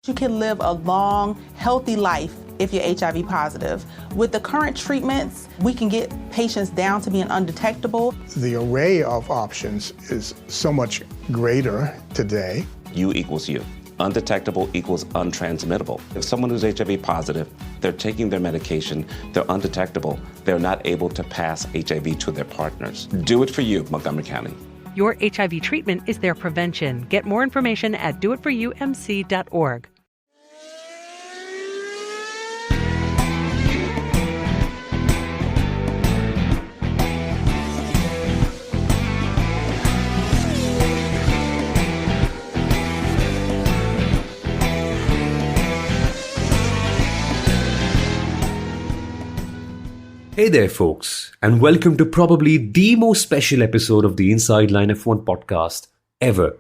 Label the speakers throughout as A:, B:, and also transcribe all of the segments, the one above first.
A: You can live a long, healthy life if you're HIV positive. With the current treatments, we can get patients down to being undetectable.
B: The array of options is so much greater today.
C: U equals U. Undetectable equals untransmittable. If someone who's HIV positive, they're taking their medication, they're undetectable, they're not able to pass HIV to their partners. Do it for you, Montgomery County.
D: Your HIV treatment is their prevention. Get more information at doitforyoumc.org.
E: Hey there, folks, and welcome to probably the most special episode of the Inside Line F1 podcast ever.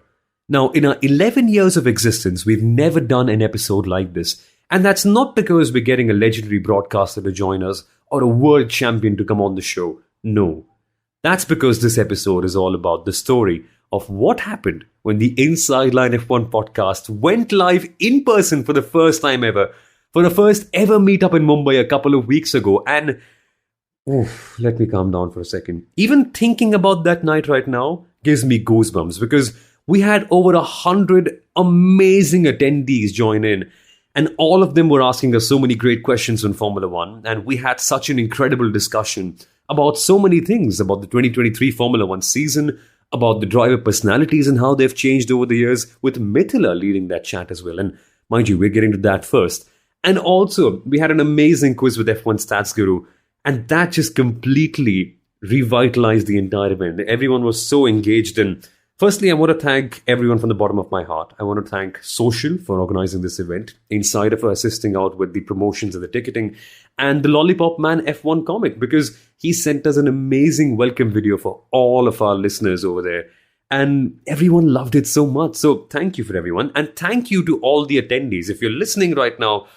E: Now, in our 11 years of existence, we've never done an episode like this, and that's not because we're getting a legendary broadcaster to join us or a world champion to come on the show. No. That's because this episode is all about the story of what happened when the Inside Line F1 podcast went live in person for the first time ever, for the first ever meetup in Mumbai a couple of weeks ago, and let me calm down for a second. Even thinking about that night right now gives me goosebumps because we had over 100 amazing attendees join in, and all of them were asking us so many great questions on Formula One, and we had such an incredible discussion about so many things, about the 2023 Formula One season, about the driver personalities and how they've changed over the years, with Mithila leading that chat as well. And mind you, we're getting to that first. And also, we had an amazing quiz with F1 Stats Guru, and that just completely revitalized the entire event. Everyone was so engaged. And firstly, I want to thank everyone from the bottom of my heart. I want to thank Social for organizing this event, Insider for assisting out with the promotions and the ticketing, and the Lollipop Man F1 comic, because he sent us an amazing welcome video for all of our listeners over there. And everyone loved it so much. So thank you for everyone. And thank you to all the attendees. If you're listening right now,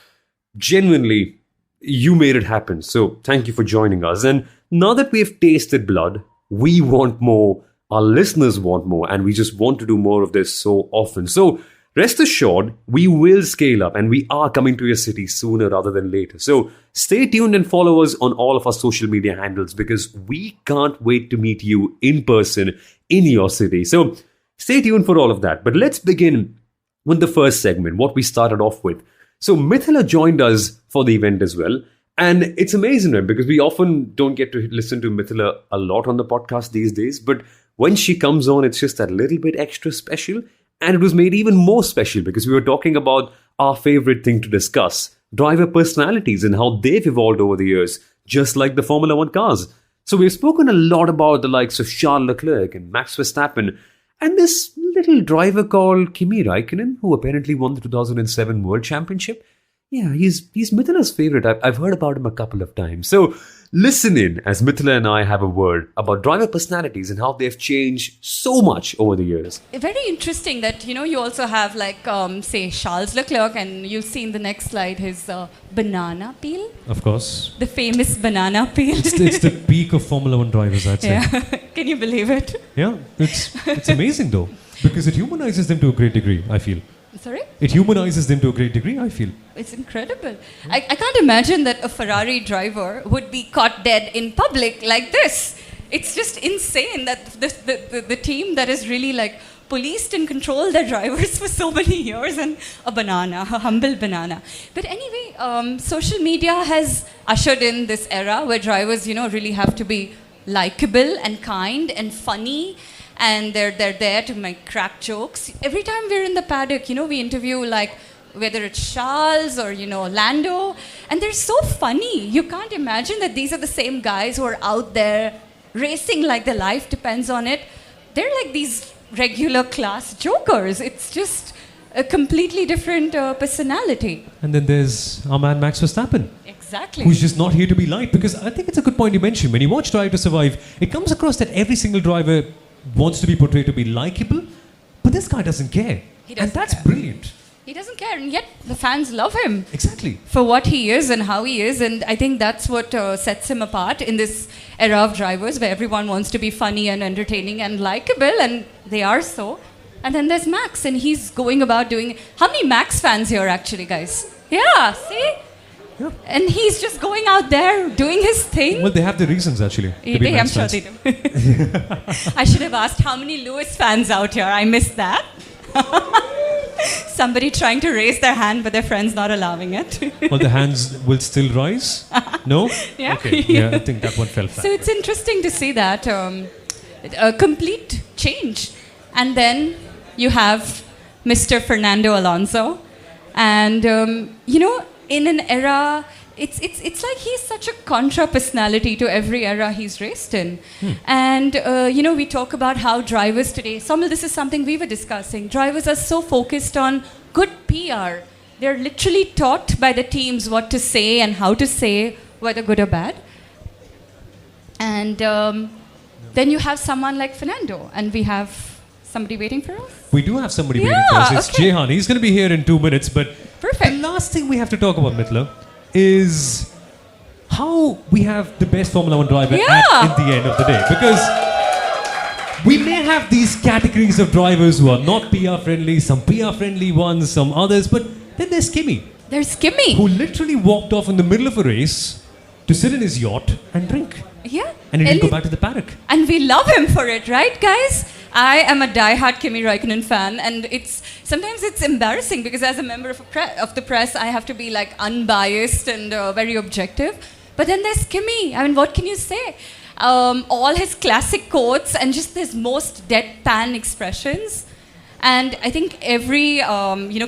E: genuinely, you made it happen. So thank you for joining us. And now that we have tasted blood, we want more. Our listeners want more. And we just want to do more of this so often. So rest assured, we will scale up and we are coming to your city sooner rather than later. So stay tuned and follow us on all of our social media handles because we can't wait to meet you in person in your city. So stay tuned for all of that. But let's begin with the first segment, what we started off with. So Mithila joined us for the event as well. And it's amazing, right? Because we often don't get to listen to Mithila a lot on the podcast these days. But when she comes on, it's just that little bit extra special. And it was made even more special because we were talking about our favorite thing to discuss, driver personalities and how they've evolved over the years, just like the Formula One cars. So we've spoken a lot about the likes of Charles Leclerc and Max Verstappen, and this little driver called Kimi Räikkönen, who apparently won the 2007 World Championship. Yeah, he's Mithila's favorite. I've heard about him a couple of times. So listen in as Mithila and I have a word about driver personalities and how they've changed so much over the years.
F: Very interesting that, you also have say Charles Leclerc, and you'll see in the next slide his banana peel.
G: Of course.
F: The famous banana peel.
G: It's the peak of Formula One drivers, I'd say.
F: Yeah. Can you believe it?
G: Yeah, it's amazing though, because it humanizes them to a great degree, I feel.
F: Sorry?
G: It humanizes them to a great degree, I feel.
F: It's incredible. I can't imagine that a Ferrari driver would be caught dead in public like this. It's just insane that the team that is really policed and controlled their drivers for so many years, and a humble banana. But anyway, social media has ushered in this era where drivers, really have to be likable and kind and funny. And they're there to make crack jokes. Every time we're in the paddock, we interview whether it's Charles or, Lando. And they're so funny. You can't imagine that these are the same guys who are out there racing like their life depends on it. They're like these regular class jokers. It's just a completely different personality.
G: And then there's our man Max Verstappen.
F: Exactly.
G: Who's just not here to be liked. Because I think it's a good point you mentioned. When you watch Drive to Survive, it comes across that every single driver wants to be portrayed to be likable, but this guy doesn't care. And that's brilliant.
F: He doesn't care, and yet the fans love him.
G: Exactly.
F: For what he is and how he is, and I think that's what sets him apart in this era of drivers where everyone wants to be funny and entertaining and likable, and they are so. And then there's Max, and he's going about doing... How many Max fans here, actually, guys? Yeah, see?
G: Yep.
F: And he's just going out there doing his thing.
G: Well, they have their reasons, actually. To be
F: I'm
G: Max
F: sure
G: fans.
F: they do. I should have asked how many Lewis fans out here. I missed that. Somebody trying to raise their hand, but their friend's not allowing it.
G: Well, the hands will still rise? No?
F: Yeah.
G: Okay, yeah, I think that one fell flat.
F: So it's interesting to see that a complete change. And then you have Mr. Fernando Alonso. And, in an era, it's like he's such a contra personality to every era he's raced in. And, we talk about how drivers today, Somil, this is something we were discussing. Drivers are so focused on good PR. They're literally taught by the teams what to say and how to say, whether good or bad. And then you have someone like Fernando, and we have somebody waiting for us.
G: We do have somebody waiting for us. It's Jehan. He's going to be here in 2 minutes. But
F: Perfect.
G: The last thing we have to talk about, Mithila, is how we have the best Formula 1 driver in the end of the day. Because we may have these categories of drivers who are not PR friendly, some PR friendly ones, some others. But then there's Kimi.
F: There's Kimi.
G: Who literally walked off in the middle of a race to sit in his yacht and drink.
F: Yeah.
G: And he didn't go back to the paddock.
F: And we love him for it, right, guys? I am a die-hard Kimi Räikkönen fan, and sometimes it's embarrassing because as a member of the press, I have to be like unbiased and very objective. But then there's Kimi. I mean, what can you say? All his classic quotes and just his most deadpan expressions. And I think every,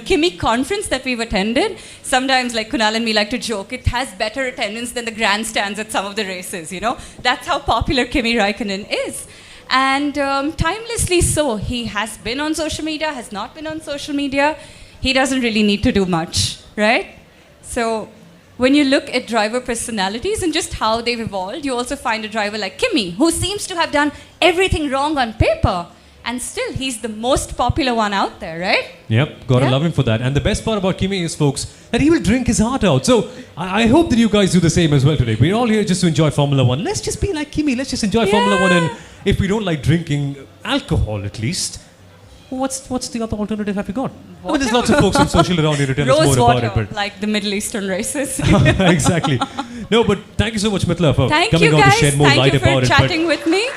F: Kimi conference that we've attended, sometimes like Kunal and me like to joke, it has better attendance than the grandstands at some of the races, That's how popular Kimi Räikkönen is. And timelessly so. He has been on social media, has not been on social media. He doesn't really need to do much, right? So when you look at driver personalities and just how they've evolved, you also find a driver like Kimi, who seems to have done everything wrong on paper. And still, he's the most popular one out there, right?
G: Yep, gotta love him for that. And the best part about Kimi is, folks, that he will drink his heart out. So I hope that you guys do the same as well today. We're all here just to enjoy Formula 1. Let's just be like Kimi. Let's just enjoy Formula 1. And if we don't like drinking alcohol, at least, what's the other alternative have we got? I mean, there's lots of folks on social around here to tell us more about it. But
F: like the Middle Eastern races.
G: Exactly. No, but thank you so much, Mithila, for coming on to shed more light about it.
F: Thank you for chatting with me.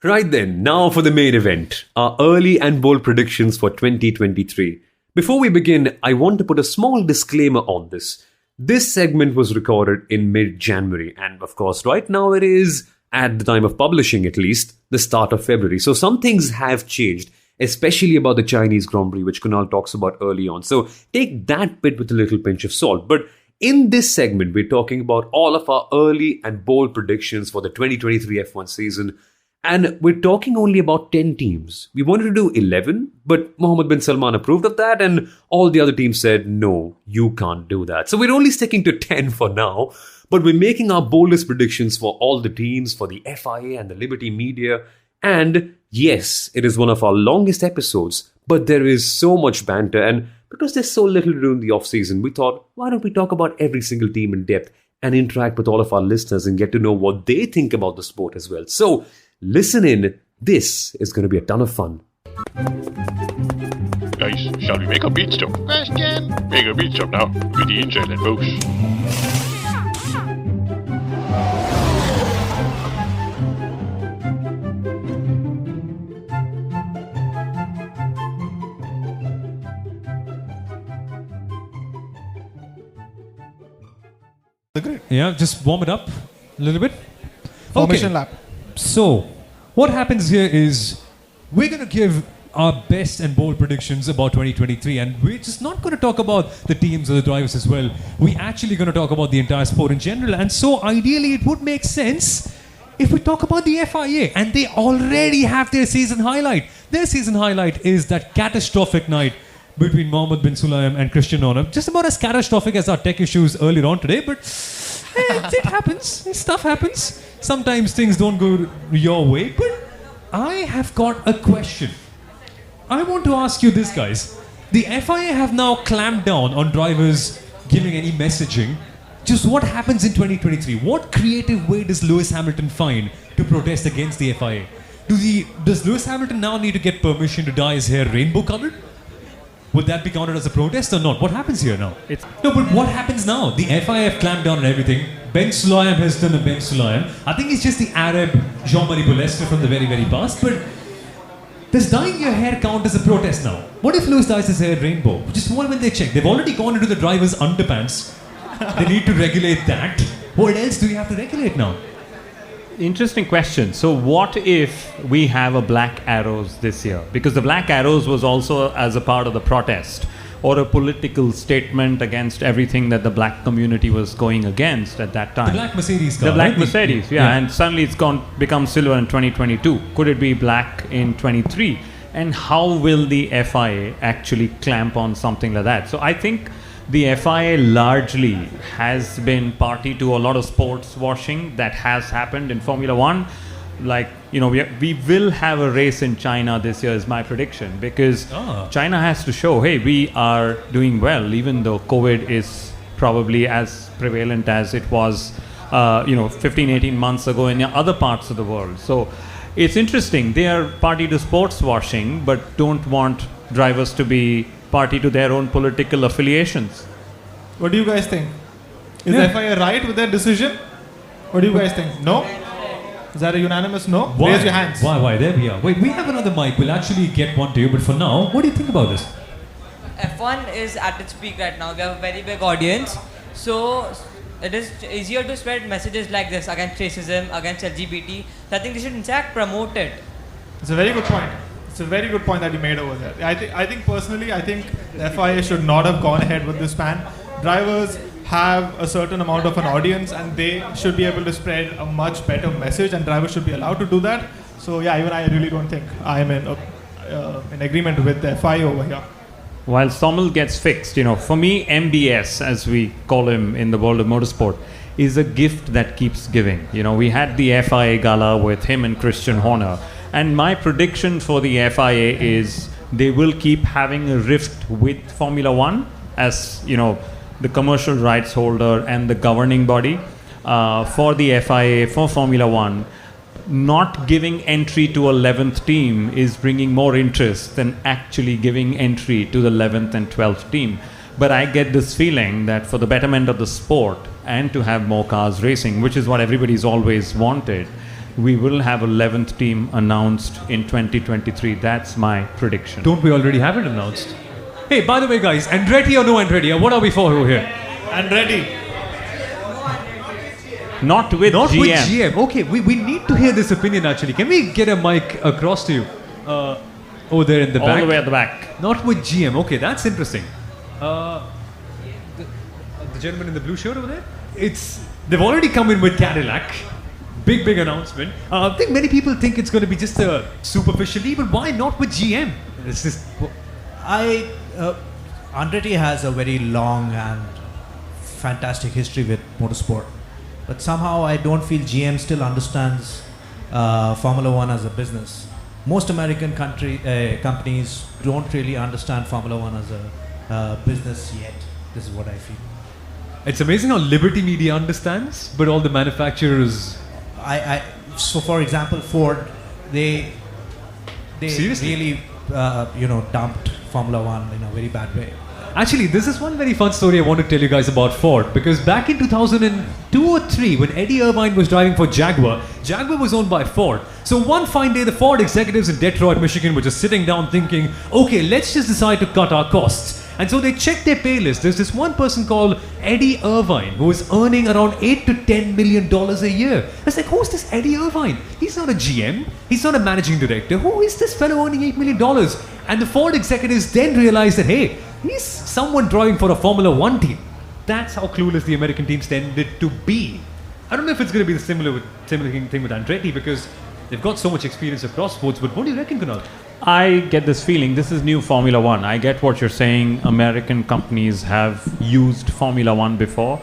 E: Right then, now for the main event, our early and bold predictions for 2023. Before we begin, I want to put a small disclaimer on this. This segment was recorded in mid-January, and of course, right now it is, at the time of publishing at least, the start of February. So some things have changed, especially about the Chinese Grand Prix, which Kunal talks about early on. So take that bit with a little pinch of salt. But in this segment, we're talking about all of our early and bold predictions for the 2023 F1 season. And we're talking only about 10 teams. We wanted to do 11, but Mohammed bin Salman approved of that, and all the other teams said, no, you can't do that. So we're only sticking to 10 for now, but we're making our boldest predictions for all the teams, for the FIA and the Liberty Media. And yes, it is one of our longest episodes, but there is so much banter, and because there's so little to do in the off-season, we thought, why don't we talk about every single team in depth and interact with all of our listeners and get to know what they think about the sport as well. So listen in. This is going to be a ton of fun.
H: Guys, shall we make a beat stop? Question! Make a beat stop now with the Inside Line folks.
G: yeah, just warm it up a little bit.
B: Formation lap.
G: So, what happens here is we're going to give our best and bold predictions about 2023, and we're just not going to talk about the teams or the drivers as well. We're actually going to talk about the entire sport in general, and so ideally it would make sense if we talk about the FIA, and they already have their season highlight. Their season highlight is that catastrophic night between Mohammed bin Sulayem and Christian Horner. Just about as catastrophic as our tech issues earlier on today, but it happens. Stuff happens. Sometimes things don't go your way, but I have got a question. I want to ask you this, guys. The FIA have now clamped down on drivers giving any messaging. Just what happens in 2023? What creative way does Lewis Hamilton find to protest against the FIA? Does Lewis Hamilton now need to get permission to dye his hair rainbow colored? Would that be counted as a protest or not? What happens here now? No, but what happens now? The FIA clamped down on everything. Ben Sulayem has done a Ben Sulayem. I think he's just the Arab Jean-Marie Boulester from the very, very past. But does dyeing your hair count as a protest now? What if Lewis dyes his hair rainbow? Just what when they check? They've already gone into the driver's underpants. They need to regulate that. What else do we have to regulate now?
I: Interesting question. So what if we have a Black Arrows this year? Because the Black Arrows was also as a part of the protest or a political statement against everything that the black community was going against at that time.
G: The black Mercedes car.
I: The black
G: right?
I: Mercedes, yeah. And suddenly it's become silver in 2022. Could it be black in 23? And how will the FIA actually clamp on something like that? So I think the FIA largely has been party to a lot of sports washing that has happened in Formula One. Like, you know, we will have a race in China this year is my prediction, because China has to show, hey, we are doing well, even though COVID is probably as prevalent as it was, 15, 18 months ago in other parts of the world. So it's interesting. They are party to sports washing, but don't want drivers to be party to their own political affiliations.
J: What do you guys think? Is the FIA right with their decision? What do you guys think? No? Is that a unanimous no?
G: Why?
J: Raise your hands.
G: Why? There we are. Wait, we have another mic. We'll actually get one to you. But for now, what do you think about this?
K: F1 is at its peak right now. We have a very big audience. So it is easier to spread messages like this against racism, against LGBT. So I think they should in fact promote it.
J: It's a very good point. It's a very good point that you made over there. I think personally, the FIA should not have gone ahead with this ban. Drivers have a certain amount of an audience and they should be able to spread a much better message, and drivers should be allowed to do that. So yeah, even I really don't think I am in agreement with the FIA over here.
I: While Sommel gets fixed, for me, MBS, as we call him in the world of motorsport, is a gift that keeps giving. We had the FIA gala with him and Christian Horner. And my prediction for the FIA is they will keep having a rift with Formula One as, the commercial rights holder and the governing body for the FIA, for Formula One. Not giving entry to 11th team is bringing more interest than actually giving entry to the 11th and 12th team. But I get this feeling that for the betterment of the sport and to have more cars racing, which is what everybody's always wanted, we will have 11th team announced in 2023. That's my prediction.
G: Don't we already have it announced? Hey, by the way, guys, Andretti or no Andretti? What are we for over here?
J: Andretti.
I: Not with GM.
G: With GM. Okay, we need to hear this opinion actually. Can we get a mic across to you? Over there in the back.
I: All the way at the back.
G: Not with GM. Okay, that's interesting. The gentleman in the blue shirt over there? They've already come in with Cadillac. Big announcement. I think many people think it's going to be just a superficially, but why not with GM? It's just...
L: Andretti has a very long and fantastic history with motorsport, but somehow I don't feel GM still understands Formula One as a business. Most American companies don't really understand Formula One as a business yet. This is what I feel.
G: It's amazing how Liberty Media understands, but all the manufacturers...
L: So for example, Ford, they really dumped Formula One in a very bad way.
G: Actually, this is one very fun story I want to tell you guys about Ford, because back in 2002 or 3, when Eddie Irvine was driving for Jaguar was owned by Ford. So one fine day, the Ford executives in Detroit, Michigan were just sitting down thinking, okay, let's just decide to cut our costs. And so they checked their pay list. There's this one person called Eddie Irvine who is earning around $8 to $10 million a year. I was like, who's this Eddie Irvine? He's not a GM. He's not a managing director. Who is this fellow earning $8 million? And the Ford executives then realized that, hey, he's someone driving for a Formula One team. That's how clueless the American teams tended to be. I don't know if it's going to be the similar thing with Andretti, because they've got so much experience across sports. But what do you reckon, Kunal?
I: I get this feeling, this is new Formula One. I get what you're saying. American companies have used Formula One before,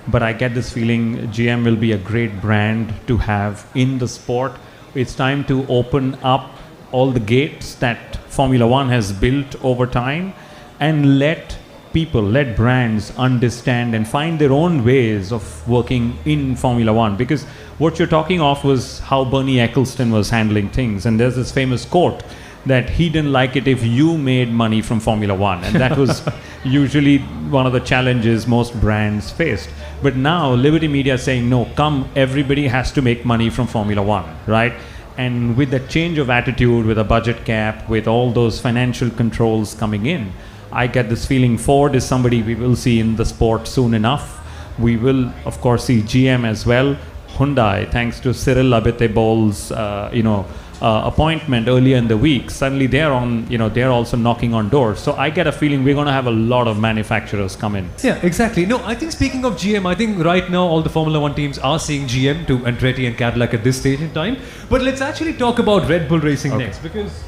I: but I get this feeling GM will be a great brand to have in the sport. It's time to open up all the gates that Formula One has built over time and let people, let brands understand and find their own ways of working in Formula One. Because what you're talking of was how Bernie Ecclestone was handling things. And there's this famous quote that he didn't like it if you made money from Formula One. And that was usually one of the challenges most brands faced. But now Liberty Media is saying, no, come, everybody has to make money from Formula One, right? And with the change of attitude, with a budget cap, with all those financial controls coming in, I get this feeling Ford is somebody we will see in the sport soon enough. We will, of course, see GM as well. Hyundai, thanks to Cyril Abiteboul's, appointment earlier in the week, suddenly they're also knocking on doors. So I get a feeling we're going to have a lot of manufacturers come in.
G: Yeah, exactly. No, I think speaking of GM, I think right now all the Formula One teams are seeing GM to Andretti and Cadillac at this stage in time. But let's actually talk about Red Bull Racing next, because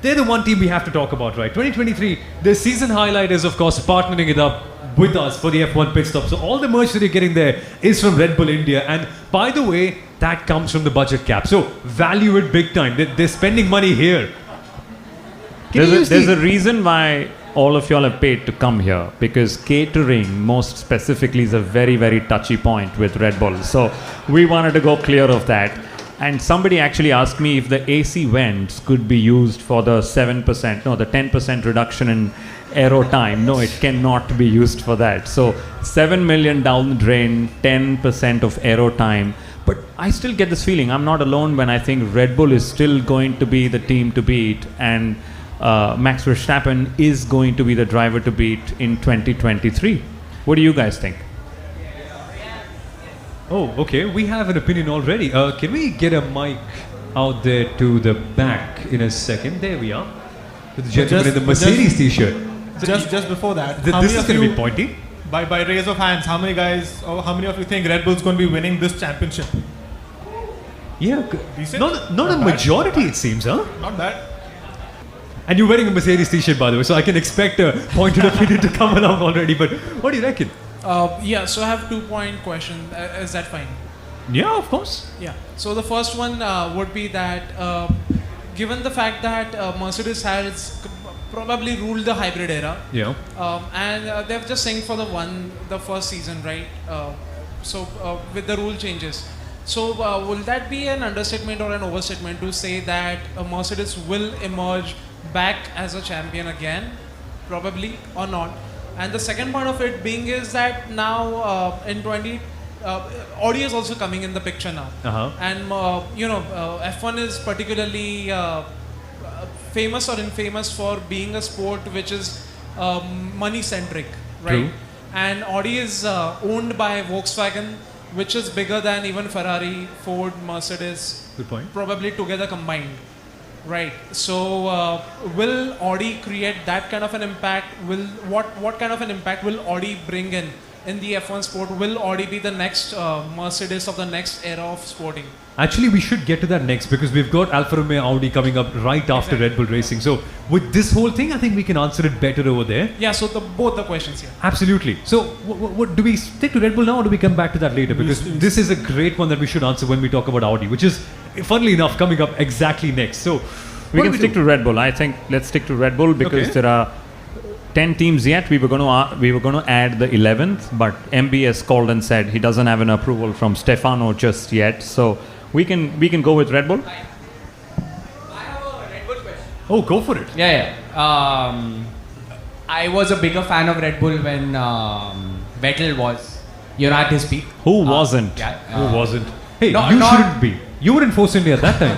G: they're the one team we have to talk about, right? 2023, the season highlight is, of course, partnering it up with us for the F1 pit stop. So all the merch that you're getting there is from Red Bull India. And by the way, that comes from the budget cap. So value it big time. They're spending money here.
I: There's a reason why all of y'all have paid to come here, because catering most specifically is a very, very touchy point with Red Bull. So we wanted to go clear of that. And somebody actually asked me if the AC vents could be used for the 10% reduction in aero time. No, it cannot be used for that. So 7 million down the drain, 10% of aero time. But I still get this feeling, I'm not alone when I think Red Bull is still going to be the team to beat, and Max Verstappen is going to be the driver to beat in 2023. What do you guys think?
G: Oh, okay. We have an opinion already. Can we get a mic out there to the back in a second? There we are. With the gentleman in the Mercedes t-shirt.
J: Just before that,
G: this is going to be pointy.
J: By raise of hands, how many of you think Red Bull's going to be winning this championship?
G: Yeah,
J: decent.
G: Not a majority, it seems, huh?
J: Not bad.
G: And you're wearing a Mercedes t-shirt, by the way, so I can expect a pointed opinion to come along already. But what do you reckon?
M: So I have 2-point question. Is that fine?
G: Yeah, of course.
M: Yeah. So the first one would be that given the fact that Mercedes has probably ruled the hybrid era, and they're just saying for the first season, right? With the rule changes. So will that be an understatement or an overstatement to say that Mercedes will emerge back as a champion again, probably, or not? And the second part of it being is that now in Audi is also coming in the picture now. And F1 is particularly famous or infamous for being a sport which is money centric, right?
G: True.
M: And Audi is owned by Volkswagen, which is bigger than even Ferrari, Ford, Mercedes.
G: Good point.
M: Probably together combined. Right. So, will Audi create that kind of an impact? What kind of an impact will Audi bring in the F1 sport? Will Audi be the next Mercedes of the next era of sporting?
G: Actually, we should get to that next, because we've got Alfa Romeo Audi coming up right after Red Bull Racing. So with this whole thing, I think we can answer it better over there.
M: Yeah, so both the questions here.
G: Absolutely. So what do we stick to Red Bull now, or do we come back to that later? Because this is a great one that we should answer when we talk about Audi, which is, funnily enough, coming up exactly next. So
I: we can stick to Red Bull. I think let's stick to Red Bull, because there are 10 teams yet. We were going to add the 11th, but MBS called and said he doesn't have an approval from Stefano just yet. So we can go with Red Bull.
N: I have a Red Bull question.
G: Oh, go for it.
N: Yeah. I was a bigger fan of Red Bull when Vettel was, at his peak.
I: Who wasn't?
G: Who wasn't? Hey, you shouldn't be. You were in Force India at that time.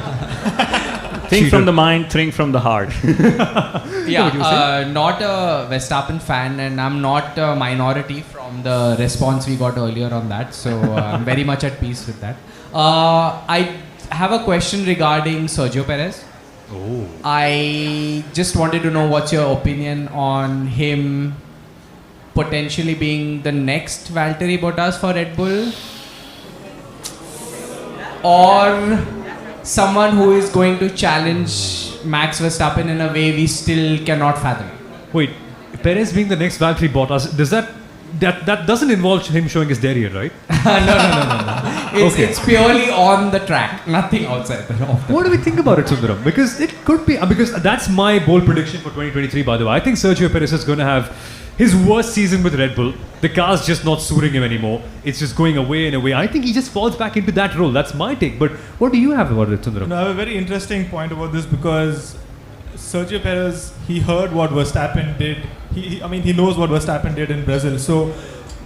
I: Think from the mind, think from the heart.
N: Not a Verstappen fan, and I'm not a minority from the response we got earlier on that. So I'm very much at peace with that. I have a question regarding Sergio Perez.
G: Oh.
N: I just wanted to know what's your opinion on him potentially being the next Valtteri Bottas for Red Bull, or someone who is going to challenge Max Verstappen in a way we still cannot fathom.
G: Wait, Perez being the next Valtteri Bottas, does that doesn't involve him showing his derriere, right?
N: No. It's purely on the track, nothing outside the track.
G: What do we think about it, Sundaram? Because it could be, because that's my bold prediction for 2023, by the way. I think Sergio Perez is going to have his worst season with Red Bull. The car's just not suiting him anymore. It's just going away and away. I think he just falls back into that role. That's my take. But what do you have about it, Sundaram?
J: No, I have a very interesting point about this because Sergio Perez, he heard what Verstappen did. He knows what Verstappen did in Brazil. So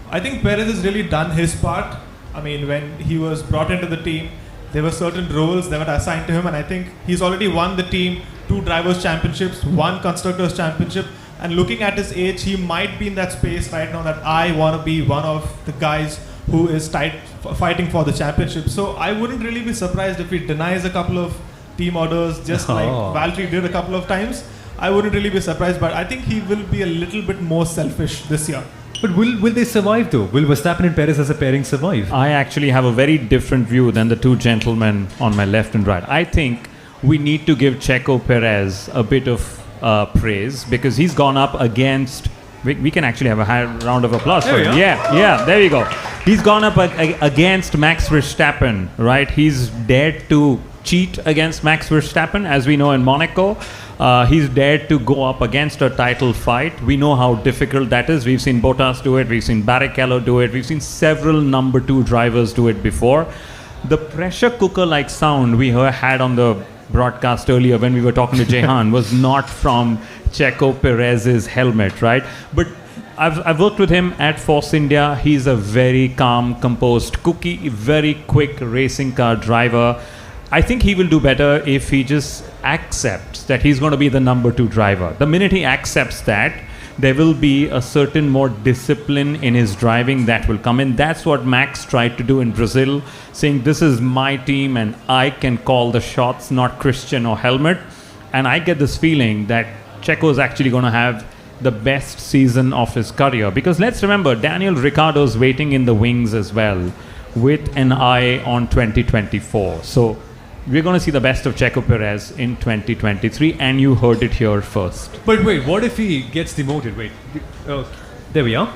J: I think Perez has really done his part. I mean, when he was brought into the team, there were certain roles that were assigned to him, and I think he's already won the team 2 drivers' championships, 1 constructors' championship. And looking at his age, he might be in that space right now that I want to be one of the guys who is fighting for the championship. So I wouldn't really be surprised if he denies a couple of team orders, just like Valtteri did a couple of times. I wouldn't really be surprised, but I think he will be a little bit more selfish this year.
G: But will they survive though? Will Verstappen and Perez as a pairing survive?
I: I actually have a very different view than the two gentlemen on my left and right. I think we need to give Checo Perez a bit of praise because he's gone up against. We can actually have a high round of applause for him. Yeah, there you go. He's gone up against Max Verstappen, right? He's dared to cheat against Max Verstappen, as we know in Monaco. He's dared to go up against a title fight. We know how difficult that is. We've seen Bottas do it. We've seen Barrichello do it. We've seen several number 2 drivers do it before. The pressure cooker-like sound we had on the broadcast earlier when we were talking to Jehan was not from Checo Perez's helmet, right? But I've worked with him at Force India. He's a very calm, composed cookie, very quick racing car driver. I think he will do better if he just accepts that he's going to be the number 2 driver. The minute he accepts that, there will be a certain more discipline in his driving that will come in. That's what Max tried to do in Brazil, saying this is my team and I can call the shots, not Christian or Helmut. And I get this feeling that Checo is actually going to have the best season of his career. Because let's remember, Daniel Ricciardo's waiting in the wings as well with an eye on 2024. So we're going to see the best of Checo Perez in 2023, and you heard it here first.
G: But wait, what if he gets demoted? Wait, there we are.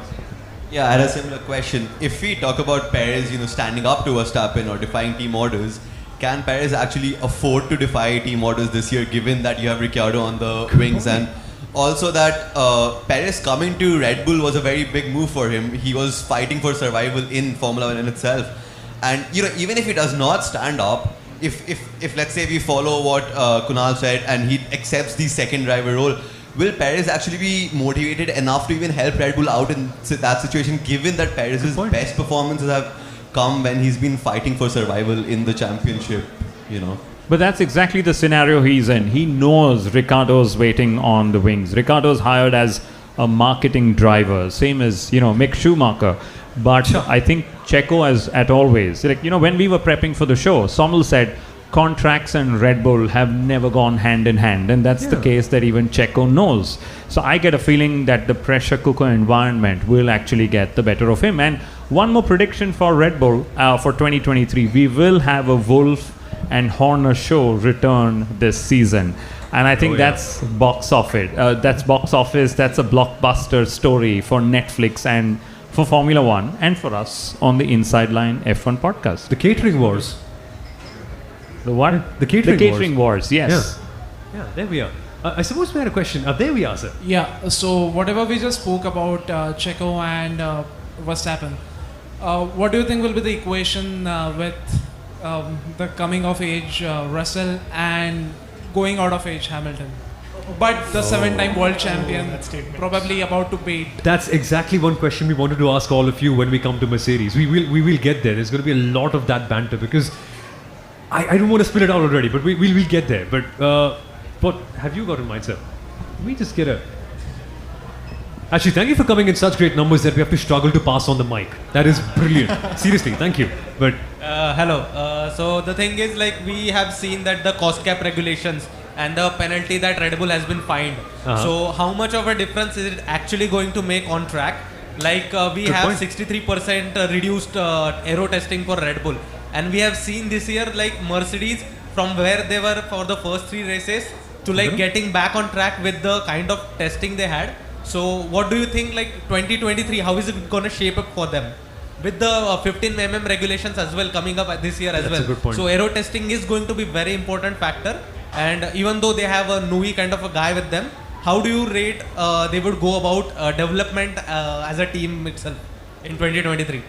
O: Yeah, I had a similar question. If we talk about Perez, standing up to Verstappen or defying team orders, can Perez actually afford to defy team orders this year, given that you have Ricciardo on the wings, and also that Perez coming to Red Bull was a very big move for him. He was fighting for survival in Formula 1 in itself, and even if he does not stand up, if let's say we follow what Kunal said and he accepts the second driver role, will Perez actually be motivated enough to even help Red Bull out in that situation, given that Perez's best performances have come when he's been fighting for survival in the championship,
I: But that's exactly the scenario he's in. He knows Ricciardo's waiting on the wings. Ricciardo's hired as a marketing driver, same as, Mick Schumacher. But I think Checo, as at always, when we were prepping for the show, Sommel said contracts and Red Bull have never gone hand in hand, and that's the case that even Checo knows. So I get a feeling that the pressure cooker environment will actually get the better of him. And one more prediction for Red Bull for 2023, we will have a Wolff and Horner show return this season. And I think that's box office. That's a blockbuster story for Netflix and for Formula One and for us on the Inside Line F1 podcast.
G: The catering wars.
I: The what?
G: The catering
I: wars, yes.
G: Yeah, there we are. I suppose we had a question. There we are, sir.
M: Yeah, so whatever we just spoke about Checo and Verstappen, what do you think will be the equation with the coming of age Russell and going out of age Hamilton? But the 7-time world champion, probably about to beat.
G: That's exactly one question we wanted to ask all of you when we come to Mercedes. We will get there. There's going to be a lot of that banter because I don't want to spill it out already, but we'll get there. But what have you got in mind, sir? Let me just get a... Actually, thank you for coming in such great numbers that we have to struggle to pass on the mic. That is brilliant. Seriously, thank you. But
P: hello. So the thing is, we have seen that the cost cap regulations and the penalty that Red Bull has been fined. So how much of a difference is it actually going to make on track? We have 63% reduced aero testing for Red Bull, and we have seen this year Mercedes from where they were for the first 3 races to getting back on track with the kind of testing they had. So what do you think 2023, how is it going to shape up for them? With the 15 mm regulations as well coming up this year as well.
G: That's a good point.
P: So aero testing is going to be very important factor. And even though they have a Nui kind of a guy with them, how do you rate they would go about development as a team itself in 2023?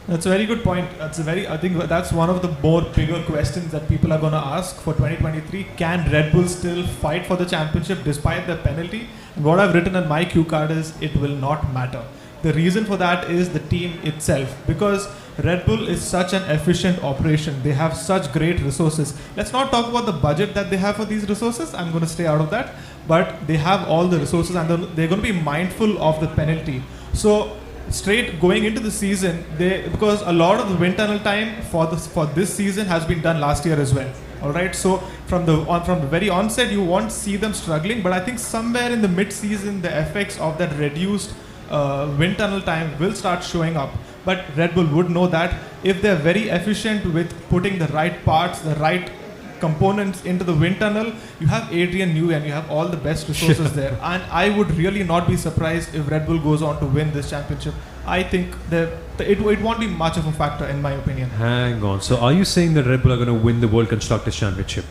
J: That's a very good point. I think that's one of the more bigger questions that people are going to ask for 2023. Can Red Bull still fight for the championship despite the penalty? And what I've written on my cue card is it will not matter. The reason for that is the team itself, because Red Bull is such an efficient operation. They have such great resources. Let's not talk about the budget that they have for these resources. I'm going to stay out of that. But they have all the resources and they're going to be mindful of the penalty. So straight going into the season, because a lot of the wind tunnel time for this season has been done last year as well. All right, so from the very onset, you won't see them struggling. But I think somewhere in the mid-season, the effects of that reduced wind tunnel time will start showing up. But Red Bull would know that if they're very efficient with putting the right parts, the right components into the wind tunnel, you have Adrian Newey and you have all the best resources there. And I would really not be surprised if Red Bull goes on to win this championship. I think it won't be much of a factor in my opinion.
G: Hang on. So are you saying that Red Bull are going to win the World Constructors Championship?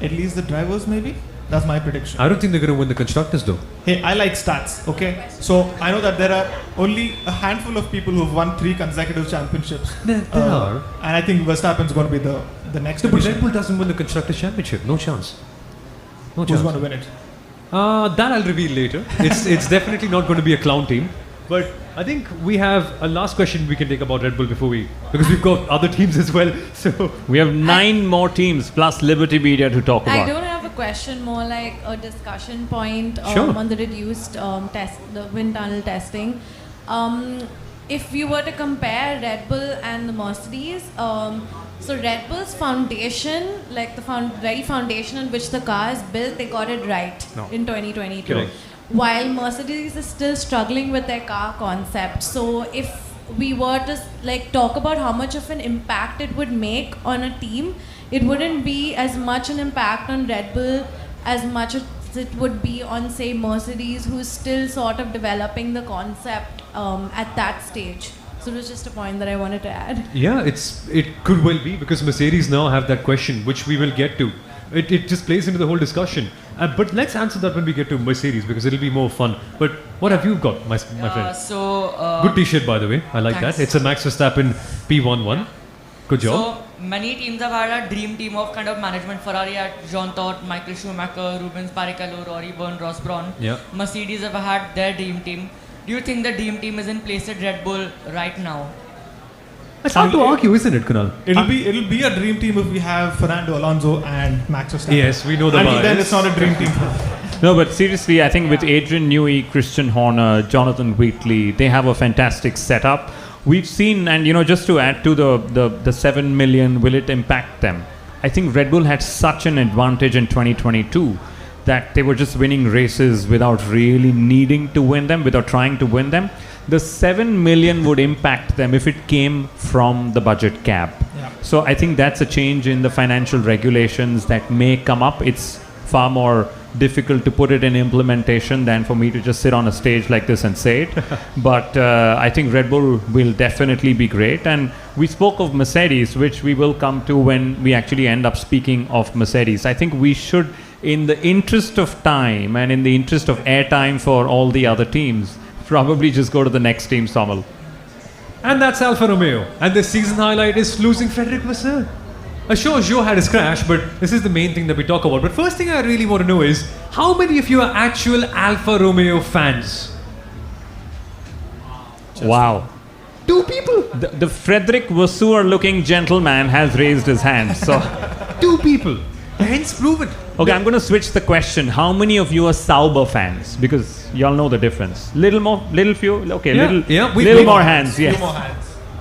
J: At least the drivers maybe? That's my prediction.
G: I don't think they're going to win the Constructors though.
J: Hey, I like stats, okay? So I know that there are only a handful of people who've won 3 consecutive championships.
G: There are.
J: And I think Verstappen's going to be the next
G: No, but
J: edition.
G: Red Bull doesn't win the Constructors Championship. No chance. No
J: Who's
G: chance.
J: going to win it?
G: That I'll reveal later. It's definitely not going to be a clown team. But I think we have a last question we can take about Red Bull because we've got other teams as well. So
I: we have 9 more teams plus Liberty Media to talk
Q: I
I: about.
Q: don't have a question, more like a discussion point
I: Sure.
Q: on the reduced the wind tunnel testing. If you were to compare Red Bull and the Mercedes, so Red Bull's foundation, like the very foundation on which the car is built, they got it right in 2022.
G: Correct.
Q: While Mercedes is still struggling with their car concept. So if we were to talk about how much of an impact it would make on a team, it wouldn't be as much an impact on Red Bull as much as it would be on, say, Mercedes, who's still sort of developing the concept at that stage. So it was just a point that I wanted to add.
G: yeah, it could well be because Mercedes now have that question, which we will get to. It just plays into the whole discussion. But let's answer that when we get to Mercedes because it'll be more fun. But what have you got, my friend? Good t-shirt, by the way. I like
K: Thanks.
G: that. It's a Max Verstappen P11. Good job.
K: So many teams have had a dream team of kind of management. Ferrari had Jean Todt, Michael Schumacher, Rubens Barrichello, Rory Byrne, Ross Brawn.
G: Yeah.
K: Mercedes have had their dream team. Do you think the dream team is in place at Red Bull right now?
G: It's hard to argue, isn't it, Kunal?
J: It'll be a dream team if we have Fernando Alonso and Max Verstappen.
G: Yes, we know the
J: Until then,
G: bias.
J: it's not a dream team.
I: No, but seriously, I think with Adrian Newey, Christian Horner, Jonathan Wheatley, they have a fantastic setup. We've seen, and just to add to the 7 million, will it impact them? I think Red Bull had such an advantage in 2022 that they were just winning races without really needing to win them, without trying to win them. The 7 million would impact them if it came from the budget cap.
J: Yeah.
I: So I think that's a change in the financial regulations that may come up. It's far more difficult to put it in implementation than for me to just sit on a stage like this and say it. But I think Red Bull will definitely be great. And we spoke of Mercedes, which we will come to when we actually end up speaking of Mercedes. I think we should, in the interest of time and in the interest of airtime for all the other teams, probably just go to the next team, Somal.
G: And that's Alfa Romeo. And the season highlight is losing Frederic Vasseur. Sure, Joe had his crash, but this is the main thing that we talk about. But first thing I really want to know is, how many of you are actual Alfa Romeo fans?
I: Wow.
G: 2 people.
I: The Frederic Vasseur looking gentleman has raised his hand. So
G: 2 people. Hence proven.
I: Okay, I'm going to switch the question. How many of you are Sauber fans? Because y'all know the difference. Little more, little few. Okay, little more hands. Yes.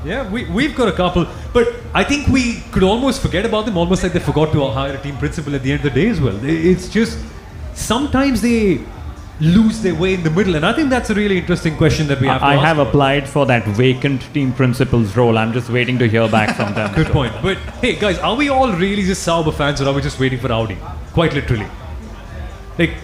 G: Yeah, we've got a couple, but I think we could almost forget about them, almost like they forgot to hire a team principal at the end of the day as well. It's just, sometimes they lose their way in the middle, and I think that's a really interesting question that we have to
I: I
G: ask.
I: have applied for that vacant team principal's role. I'm just waiting to hear back from them.
G: Good point. But hey, guys, are we all really just Sauber fans, or are we just waiting for Audi? Quite literally. Like,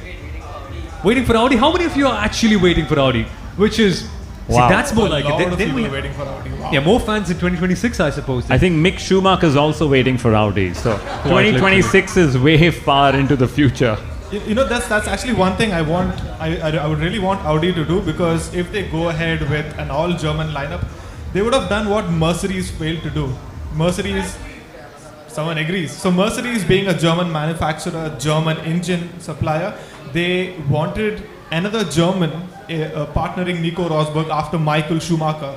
G: waiting for Audi? How many of you are actually waiting for Audi? Which is...
I: Wow.
G: See, that's more like it. Then
J: people
G: we
J: are waiting for Audi. Wow.
G: Yeah, more fans in 2026, I suppose.
I: I think Mick Schumacher is also waiting for Audi. So 2026 is way far into the future.
J: That's actually one thing I would really want Audi to do, because if they go ahead with an all German lineup, they would have done what Mercedes failed to do. Mercedes, someone agrees. So Mercedes, being a German manufacturer, German engine supplier, they wanted another German partnering Nico Rosberg after Michael Schumacher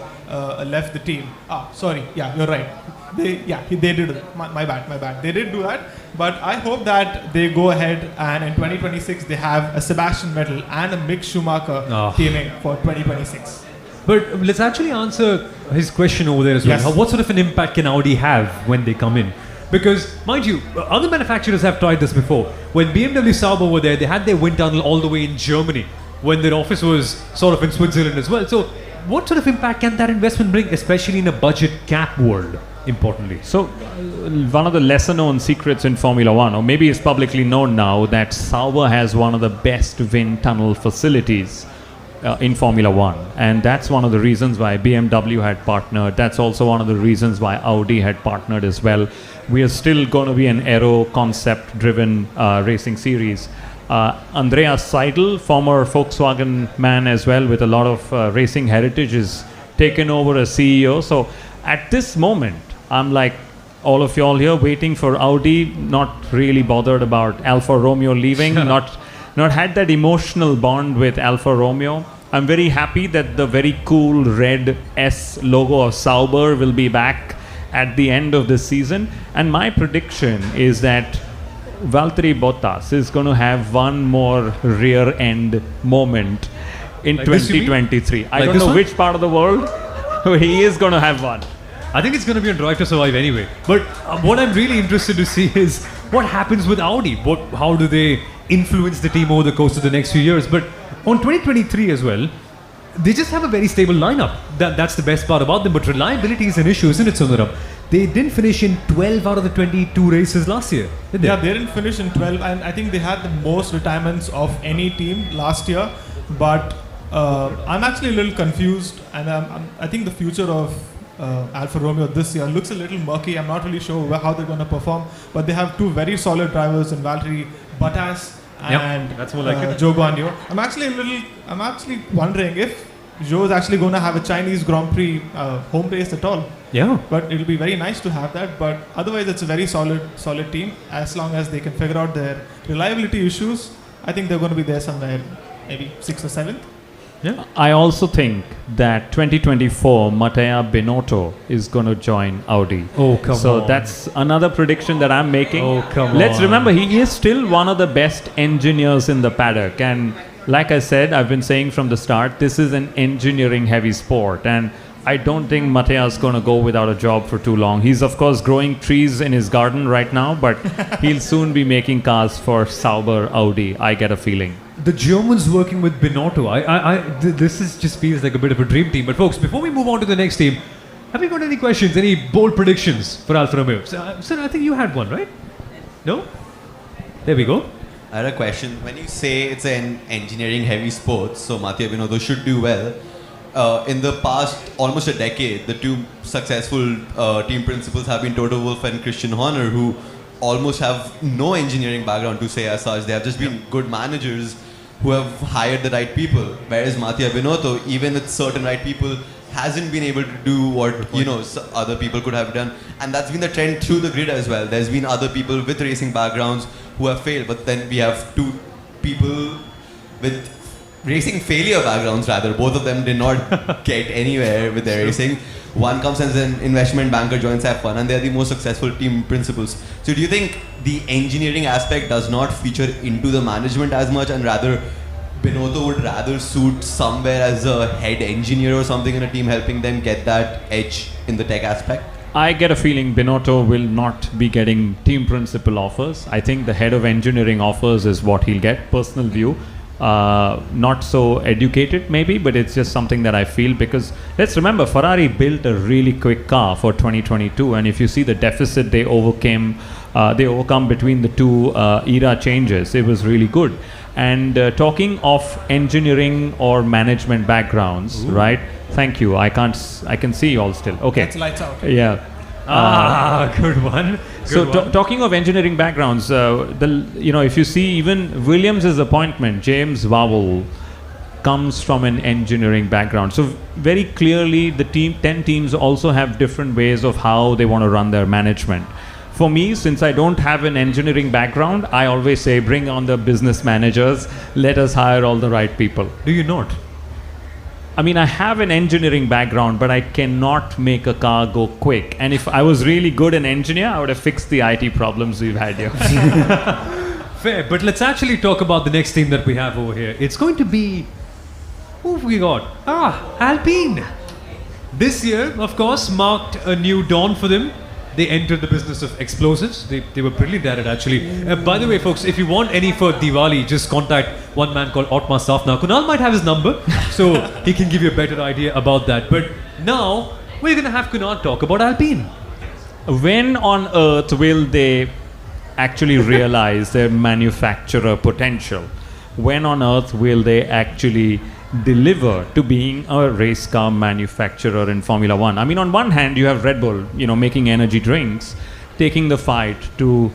J: left the team. Sorry, yeah, you're right. They did it. My bad. They did do that, but I hope that they go ahead and in 2026 they have a Sebastian Vettel and a Mick Schumacher teaming for 2026.
G: But let's actually answer his question over there as well.
J: Yes.
G: What sort of an impact can Audi have when they come in? Because, mind you, other manufacturers have tried this before. When BMW Sauber were there, they had their wind tunnel all the way in Germany, when their office was sort of in Switzerland as well. So, what sort of impact can that investment bring, especially in a budget cap world, importantly?
I: So, one of the lesser known secrets in Formula One, or maybe it's publicly known now, that Sauber has one of the best wind tunnel facilities in Formula One, and that's one of the reasons why BMW had partnered. That's also one of the reasons why Audi had partnered as well. We are still going to be an aero concept driven racing series. Andreas Seidel, former Volkswagen man as well, with a lot of racing heritage, is taken over as CEO. So at this moment, I'm like all of y'all here waiting for Audi, not really bothered about Alfa Romeo leaving, not had that emotional bond with Alfa Romeo. I'm very happy that the very cool red S logo of Sauber will be back at the end of the season. And my prediction is that Valtteri Bottas is going to have one more rear end moment in 2023. I don't know which part of the world. He is going to have one.
G: I think it's going to be on Drive to Survive anyway. But what I'm really interested to see is what happens with Audi. How do they influence the team over the course of the next few years? But on 2023 as well, they just have a very stable lineup. That's the best part about them. But reliability is an issue, isn't it, Sundaram? They didn't finish in 12 out of the 22 races last year, did they?
J: Yeah, they didn't finish in 12, and I think they had the most retirements of any team last year. But I'm actually a little confused, and I think the future of Alfa Romeo this year looks a little murky. I'm not really sure how they're going to perform, but they have two very solid drivers in Valtteri Bottas and
G: that's more like it.
J: Zhou Guanyu. I'm actually wondering if Zhou is actually going to have a Chinese Grand Prix home race at all.
G: Yeah.
J: But it'll be very nice to have that. But otherwise, it's a very solid team. As long as they can figure out their reliability issues, I think they're going to be there somewhere, maybe 6th or 7th.
I: Yeah. I also think that 2024 Matteo Binotto is going to join Audi.
G: Oh, come on.
I: So that's another prediction that I'm making.
G: Oh, come
I: Let's
G: on.
I: remember, he is still one of the best engineers in the paddock. And like I said, I've been saying from the start, this is an engineering heavy sport. And I don't think Matteo's going to go without a job for too long. He's, of course, growing trees in his garden right now, but he'll soon be making cars for Sauber Audi, I get a feeling.
G: The Germans working with Binotto, this just feels like a bit of a dream team. But folks, before we move on to the next team, have you got any questions, any bold predictions for Alfa Romeo? Sir, I think you had one, right? No? There we go.
O: I had a question. When you say it's an engineering heavy sport, so Matteo Binotto should do well. In the past almost a decade, the two successful team principals have been Toto Wolff and Christian Horner, who almost have no engineering background to say as such. They have just been good managers who have hired the right people. Whereas Matteo Binotto, even with certain right people, hasn't been able to do what other people could have done. And that's been the trend through the grid as well. There's been other people with racing backgrounds who have failed, but then we have two people with racing failure backgrounds rather. Both of them did not get anywhere with their racing. One comes as an investment banker, joins F1, and they're the most successful team principals. So do you think the engineering aspect does not feature into the management as much, and rather Binotto would rather suit somewhere as a head engineer or something in a team, helping them get that edge in the tech aspect?
I: I get a feeling Binotto will not be getting team principal offers. I think the head of engineering offers is what he'll get, personal view. Not so educated maybe, but it's just something that I feel, because let's remember, Ferrari built a really quick car for 2022, and if you see the deficit they overcome between the two era changes, it was really good. And talking of engineering or management backgrounds, right? Thank you. I can see you all still. Okay.
J: That's lights out.
I: Yeah.
G: Good one.
I: Talking of engineering backgrounds, if you see even Williams' appointment, James Vowell comes from an engineering background. So very clearly, the 10 teams also have different ways of how they want to run their management. For me, since I don't have an engineering background, I always say, bring on the business managers. Let us hire all the right people.
G: Do you not?
I: I mean, I have an engineering background, but I cannot make a car go quick. And if I was really good an engineer, I would have fixed the IT problems we've had here.
G: Fair, but let's actually talk about the next team that we have over here. It's going to be... Who have we got? Alpine. This year, of course, marked a new dawn for them. They entered the business of explosives. They were brilliant at it, actually. By the way, folks, if you want any for Diwali, just contact one man called Otmar Safna. Kunal might have his number, so he can give you a better idea about that. But now, we're going to have Kunal talk about Alpine.
I: When on earth will they actually realize their manufacturer potential? When on earth will they actually deliver to being a race car manufacturer in Formula One? I mean, on one hand, you have Red Bull, making energy drinks, taking the fight to,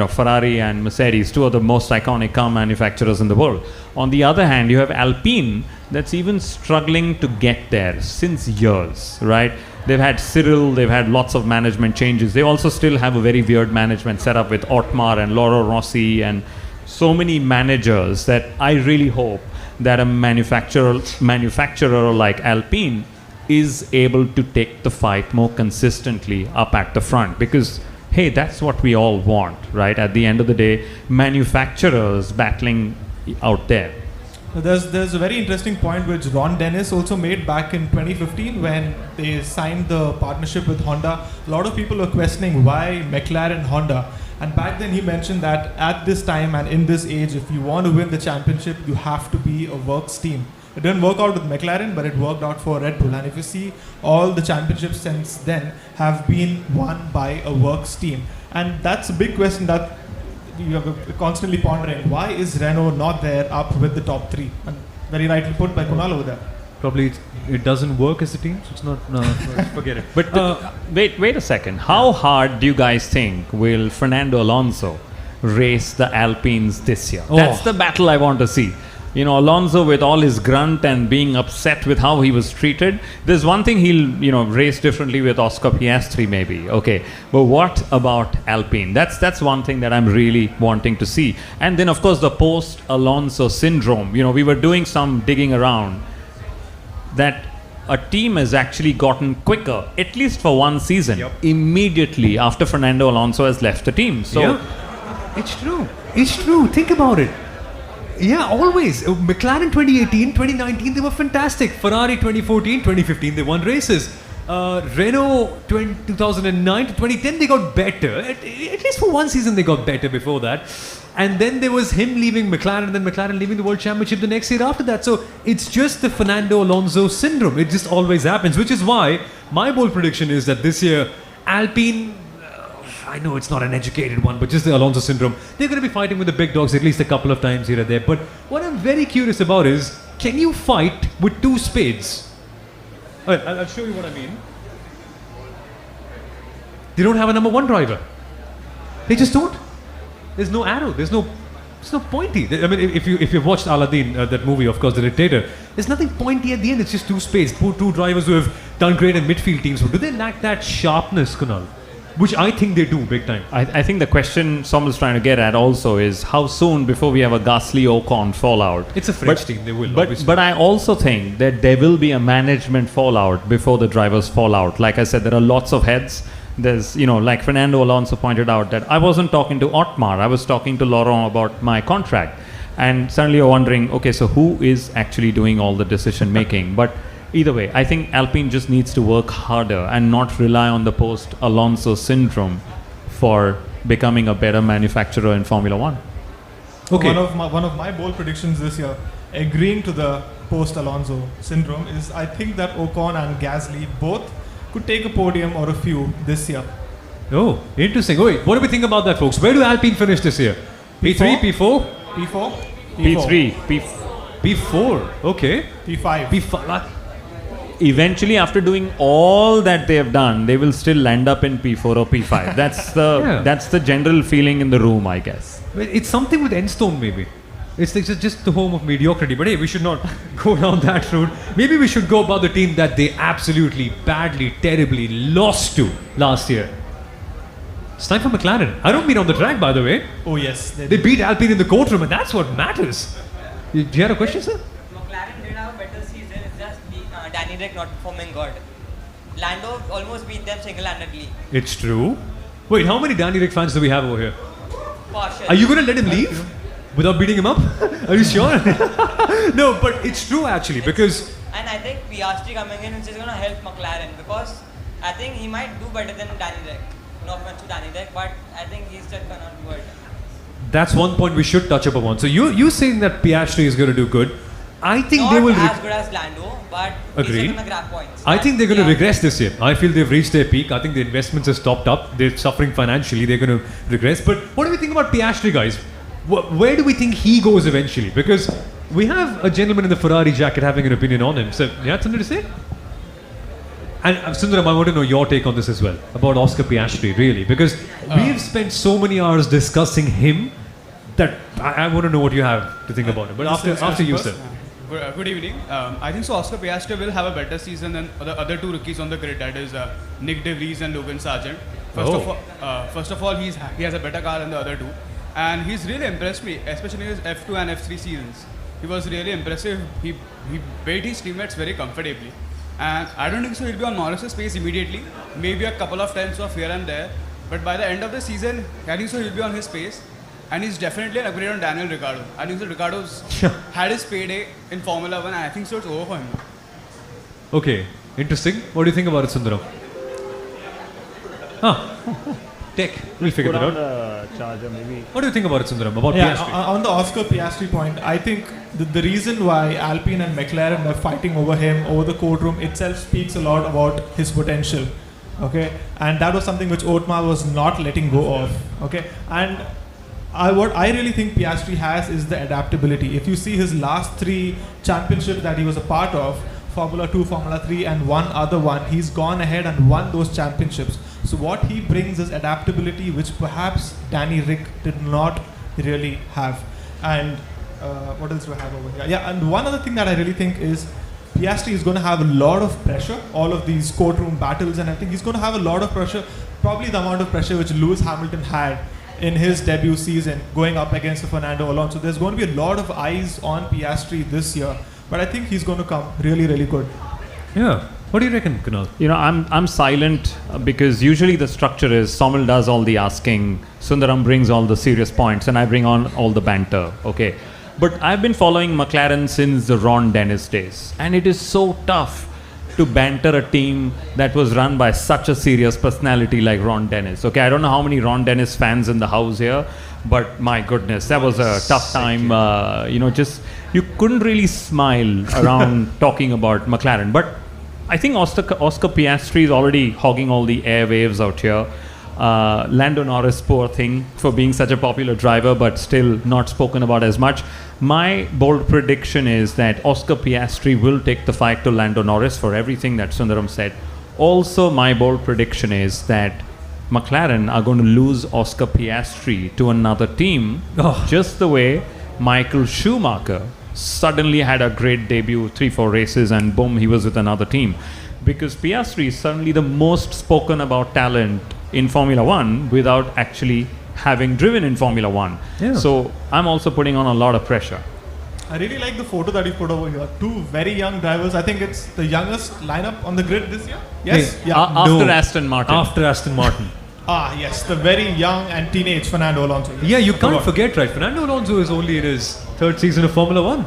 I: Ferrari and Mercedes, two of the most iconic car manufacturers in the world. On the other hand, you have Alpine that's even struggling to get there since years, right? They've had Cyril, they've had lots of management changes. They also still have a very weird management setup with Otmar and Lauro Rossi and so many managers that I really hope that a manufacturer like Alpine is able to take the fight more consistently up at the front, because hey, that's what we all want, right? At the end of the day, manufacturers battling out there.
J: There's a very interesting point which Ron Dennis also made back in 2015 when they signed the partnership with Honda. A lot of people were questioning why McLaren Honda. And back then he mentioned that at this time and in this age, if you want to win the championship, you have to be a works team. It didn't work out with McLaren, but it worked out for Red Bull. And if you see, all the championships since then have been won by a works team. And that's a big question that you are constantly pondering. Why is Renault not there up with the top three? And very rightly put by Kunal over there.
G: Probably it doesn't work as a team, so it's not... forget it.
I: But wait a second. How hard do you guys think will Fernando Alonso race the Alpines this year? That's the battle I want to see. Alonso with all his grunt and being upset with how he was treated. There's one thing he'll, race differently with Oscar Piastri maybe. Okay. But what about Alpine? That's one thing that I'm really wanting to see. And then, of course, the post-Alonso syndrome. We were doing some digging around that a team has actually gotten quicker, at least for one season, immediately after Fernando Alonso has left the team. So
G: it's true. It's true. Think about it. Yeah, always. McLaren 2018, 2019, they were fantastic. Ferrari 2014, 2015, they won races. Renault 2009 to 2010, they got better. At least for one season, they got better before that. And then there was him leaving McLaren, and then McLaren leaving the World Championship the next year after that. So it's just the Fernando Alonso syndrome. It just always happens, which is why my bold prediction is that this year, Alpine, I know it's not an educated one, but just the Alonso syndrome, they're going to be fighting with the big dogs at least a couple of times here and there. But what I'm very curious about is, can you fight with two spades? I'll show you what I mean. They don't have a number one driver. They just don't. There's no arrow. There's no pointy. I mean, if you've watched Aladdin, that movie, of course, The Dictator, there's nothing pointy at the end. It's just two spades. Two drivers who have done great in midfield teams. Do they lack that sharpness, Kunal? Which I think they do, big time.
I: I think the question someone's trying to get at also is how soon before we have a Gasly-Ocon fallout.
G: It's a French team, they will.
I: But I also think that there will be a management fallout before the drivers fall out. Like I said, there are lots of heads. There's, like Fernando Alonso pointed out, that I wasn't talking to Otmar, I was talking to Laurent about my contract. And suddenly you're wondering, okay, so who is actually doing all the decision making? But either way, I think Alpine just needs to work harder and not rely on the post-Alonso syndrome for becoming a better manufacturer in Formula One.
J: Okay. One of my bold predictions this year, agreeing to the post-Alonso syndrome, is I think that Ocon and Gasly both could take a podium or a few this year.
G: Oh, interesting. Wait, what do we think about that, folks? Where do Alpine finish this year? P3, P4?
J: P4?
I: P3,
G: P4, okay.
J: P5.
G: P5.
I: eventually, after doing all that they have done, they will still land up in P4 or P5. That's the general feeling in the room, I guess.
G: It's something with Enstone, maybe. It's just the home of mediocrity. But hey, we should not go down that route. Maybe we should go about the team that they absolutely, badly, terribly lost to last year. It's time for McLaren. I don't mean on the track, by the way.
J: Oh yes.
G: They beat Alpine in the courtroom, and that's what matters. Do you have a question, sir?
K: McLaren did have a better season. It's just Danny Rick not performing good. Lando almost beat them single-handedly.
G: It's true. Wait, how many Danny Rick fans do we have over here?
K: Partial.
G: Are you going to let him leave without beating him up? Are you sure? No, but it's true actually because.
K: And I think Piastri coming in is just going to help McLaren because I think he might do better than Danny Rick. No offense to Danny Rick, but I think he's just going to do it.
G: That's one point we should touch upon. So you saying that Piastri is going to do good. I think
K: not
G: they will.
K: Not as good as Lando, but
G: Agreed.
K: he's going to grab points.
G: I think they're going to regress this year. I feel they've reached their peak. I think the investments have stopped up. They're suffering financially. They're going to regress. But what do we think about Piastri, guys? Where do we think he goes eventually? Because we have a gentleman in the Ferrari jacket having an opinion on him. So you had something to say? And Sundaram, I want to know your take on this as well about Oscar Piastri, really, because we've spent so many hours discussing him that I want to know what you have to think about him. But after you, sir.
R: Good evening. I think so. Oscar Piastri will have a better season than the other two rookies on the grid. That is Nick De Vries and Logan Sargent. First of all, he has a better car than the other two, and he's really impressed me, especially in his F2 and F3 seasons. He was really impressive. He beat his teammates very comfortably, and I don't think so he'll be on Norris's pace immediately. Maybe a couple of tenths off here and there, but by the end of the season, I think so he'll be on his pace. And he's definitely an upgrade on Daniel Ricciardo. I think so Ricciardo's had his payday in Formula 1 and I think so it's over for him.
G: Okay, interesting. What do you think about it, Sundaram? Tech, we'll figure that out.
I: Charger, maybe.
G: What do you think about it, Sundaram? About Piastri?
J: On the Oscar Piastri point, I think the reason why Alpine and McLaren are fighting over him, over the courtroom itself speaks a lot about his potential. Okay, and that was something which Otmar was not letting go of. Okay, and what I really think Piastri has is the adaptability. If you see his last 3 championships that he was a part of, Formula 2, Formula 3 and one other one, he's gone ahead and won those championships. So what he brings is adaptability, which perhaps Danny Rick did not really have. And what else do I have over here? Yeah, and one other thing that I really think is Piastri is going to have a lot of pressure, all of these courtroom battles, and I think he's going to have a lot of pressure, probably the amount of pressure which Lewis Hamilton had in his debut season going up against Fernando Alonso. There's going to be a lot of eyes on Piastri this year, but I think he's going to come really, really good.
G: Yeah. What do you reckon, Kunal?
I: You know, I'm silent because usually the structure is Somil does all the asking, Sundaram brings all the serious points, and I bring on all the banter. Okay. But I've been following McLaren since the Ron Dennis days, and it is so tough to banter a team that was run by such a serious personality like Ron Dennis. Okay, I don't know how many Ron Dennis fans in the house here, but my goodness, that was a tough time. You couldn't really smile around talking about McLaren. But I think Oscar Piastri is already hogging all the airwaves out here. Lando Norris, poor thing, for being such a popular driver, but still not spoken about as much. My bold prediction is that Oscar Piastri will take the fight to Lando Norris for everything that Sundaram said. Also, my bold prediction is that McLaren are going to lose Oscar Piastri to another team, just the way Michael Schumacher suddenly had a great debut, 3-4 races, and boom, he was with another team. Because Piastri is suddenly the most spoken about talent in Formula 1 without actually having driven in Formula 1.
J: Yeah.
I: So I'm also putting on a lot of pressure.
J: I really like the photo that you put over here. 2 very young drivers. I think it's the youngest lineup on the grid this year. Yes?
I: Hey, after Aston Martin.
G: After Aston Martin.
J: Yes, the very young and teenage Fernando Alonso.
G: Yeah, you can't forget, right? Fernando Alonso is only in his 3rd season of Formula 1.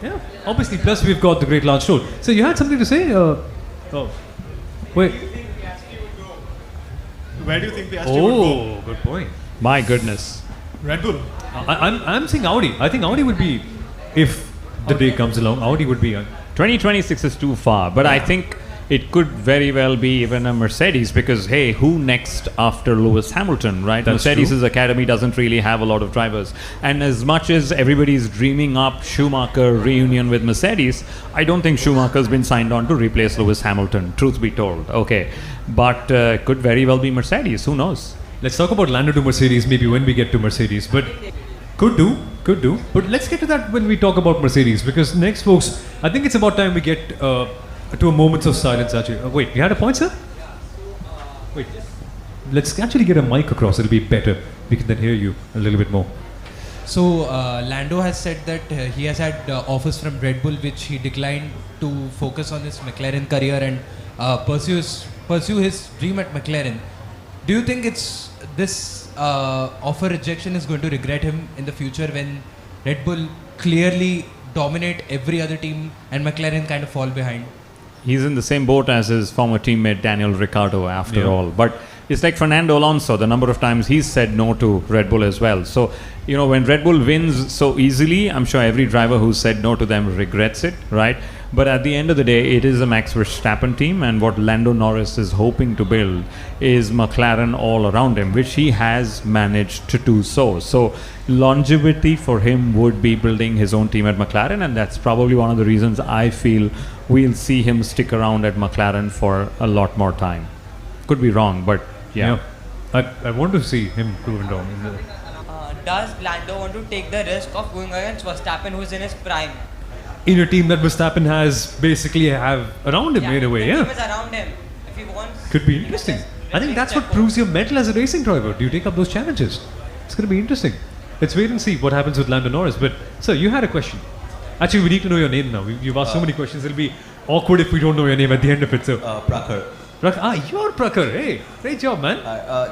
G: Yeah, obviously. Plus, we've got the great Lance Stroll. So you had something to say? Wait.
J: Where do you think Piastri would go?
G: Good point.
I: My goodness.
J: Red Bull.
G: I'm saying Audi. I think Audi would be, if the day comes along, Audi would be.
I: 2026 is too far, but I think it could very well be even a Mercedes, because hey, who next after Lewis Hamilton, right?
G: That's
I: Mercedes'
G: true.
I: academy doesn't really have a lot of drivers, and as much as everybody's dreaming up Schumacher reunion with Mercedes, I don't think Schumacher's been signed on to replace Lewis Hamilton, truth be told. Okay, but could very well be Mercedes, who knows?
G: Let's talk about Lando to Mercedes maybe when we get to Mercedes, but could do. But let's get to that when we talk about Mercedes, because next, folks, I think it's about time we get to a moment of silence. Actually, wait, you had a point, sir? Wait, let's actually get a mic across. It'll be better. We can then hear you a little bit more.
N: So Lando has said that he has had offers from Red Bull, which he declined to focus on his McLaren career and pursue his dream at McLaren. Do you think it's this offer rejection is going to regret him in the future when Red Bull clearly dominate every other team and McLaren kind of fall behind?
I: He's in the same boat as his former teammate Daniel Ricciardo, after all. But it's like Fernando Alonso, the number of times he's said no to Red Bull as well. So, you know, when Red Bull wins so easily, I'm sure every driver who's said no to them regrets it, right? But at the end of the day, it is a Max Verstappen team, and what Lando Norris is hoping to build is McLaren all around him, which he has managed to do so. So longevity for him would be building his own team at McLaren, and that's probably one of the reasons I feel we'll see him stick around at McLaren for a lot more time. Could be wrong, but yeah.
G: I want to see him proven wrong.
K: Does Lando want to take the risk of going against Verstappen, who's in his prime?
G: In a team that Verstappen has basically have around him in a way,
K: The team is around him. If he wants,
G: could be interesting. I think that's what proves your mettle as a racing driver. Do you take up those challenges? It's going to be interesting. Let's wait and see what happens with Lando Norris. But sir, you had a question. Actually, we need to know your name now. You've asked so many questions. It'll be awkward if we don't know your name at the end of it. So,
O: Prakhar.
G: You're Prakhar. Hey, great job, man.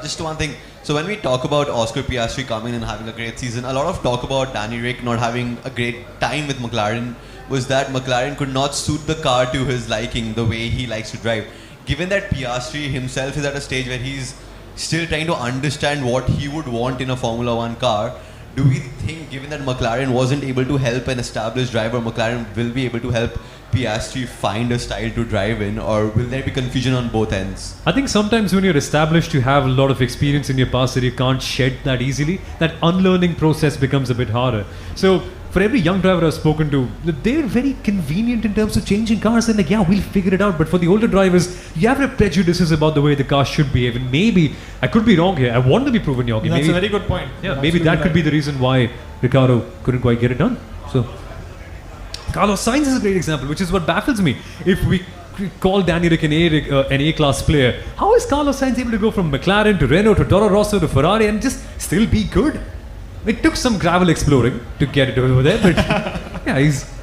O: Just one thing. So when we talk about Oscar Piastri coming and having a great season, a lot of talk about Danny Rick not having a great time with McLaren was that McLaren could not suit the car to his liking, the way he likes to drive. Given that Piastri himself is at a stage where he's still trying to understand what he would want in a Formula 1 car, do we think, given that McLaren wasn't able to help an established driver, McLaren will be able to help Piastri find a style to drive in, or will there be confusion on both ends?
G: I think sometimes when you're established, you have a lot of experience in your past that you can't shed that easily. That unlearning process becomes a bit harder. So for every young driver I've spoken to, they're very convenient in terms of changing cars and like, yeah, we'll figure it out. But for the older drivers, you have prejudices about the way the car should behave. And maybe, I could be wrong here, I want to be proven wrong.
J: That's a very good point.
G: Yeah, maybe that could be the reason why Ricciardo couldn't quite get it done. So Carlos Sainz is a great example, which is what baffles me. If we call Danny Rick an A-class player, how is Carlos Sainz able to go from McLaren to Renault to Toro Rosso to Ferrari and just still be good? It took some gravel exploring to get it over there, but yeah,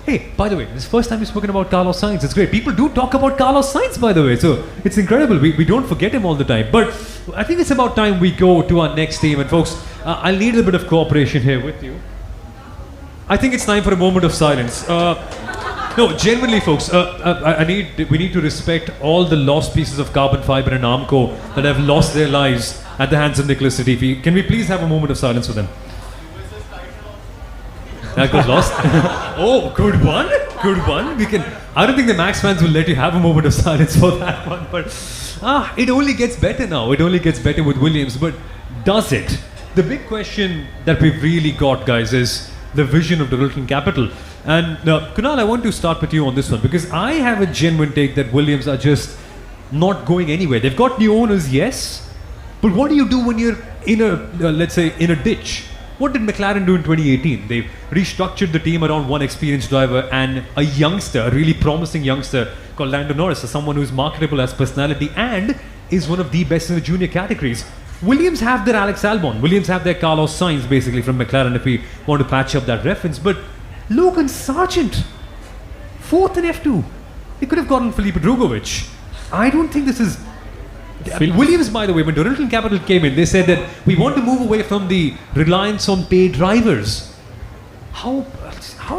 G: hey, by the way, this is the first time we've spoken about Carlos Sainz. It's great. People do talk about Carlos Sainz, by the way, so it's incredible. We don't forget him all the time. But I think it's about time we go to our next team. And folks, I'll need a bit of cooperation here with you. I think it's time for a moment of silence. No, genuinely, folks, we need to respect all the lost pieces of carbon fiber and Armco that have lost their lives at the hands of Nicholas Latifi. Can we please have a moment of silence for them? That got lost. Oh, good one. I don't think the Max fans will let you have a moment of silence for that one. But it only gets better now. It only gets better with Williams. But does it? The big question that we've really got, guys, is the vision of the Littleton Capital. And Kunal, I want to start with you on this one, because I have a genuine take that Williams are just not going anywhere. They've got new owners, yes, but what do you do when you're in a, let's say, in a ditch? What did McLaren do in 2018? They restructured the team around one experienced driver and a youngster, a really promising youngster called Lando Norris, someone who's marketable, has personality, and is one of the best in the junior categories. Williams have their Alex Albon. Williams have their Carlos Sainz, basically, from McLaren, if we want to patch up that reference. But Logan Sargent, 4th in F2. They could have gotten Felipe Drugovich. I don't think this is... Williams, by the way, when Littleton Capital came in, they said that we want to move away from the reliance on paid drivers. How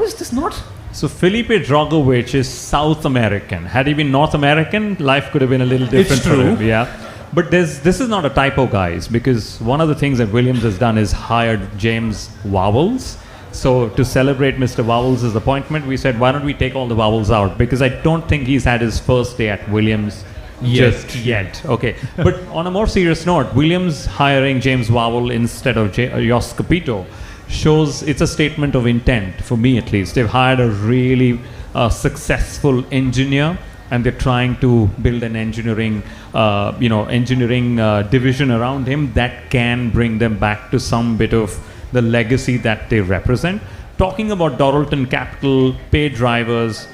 G: is this not?
I: So Felipe Drugovich is South American. Had he been North American, life could have been a little different for him. Yeah. But this is not a typo, guys, because one of the things that Williams has done is hired James Vowles, So to celebrate Mr. Vowles' appointment, we said, why don't we take all the vowels out? Because I don't think he's had his first day at Williams just yet. Okay. But on a more serious note, Williams hiring James Vowell instead of Jos Capito shows it's a statement of intent, for me at least. They've hired a really successful engineer, and they're trying to build an engineering division around him that can bring them back to some bit of the legacy that they represent. Talking about Dorilton Capital, paid drivers,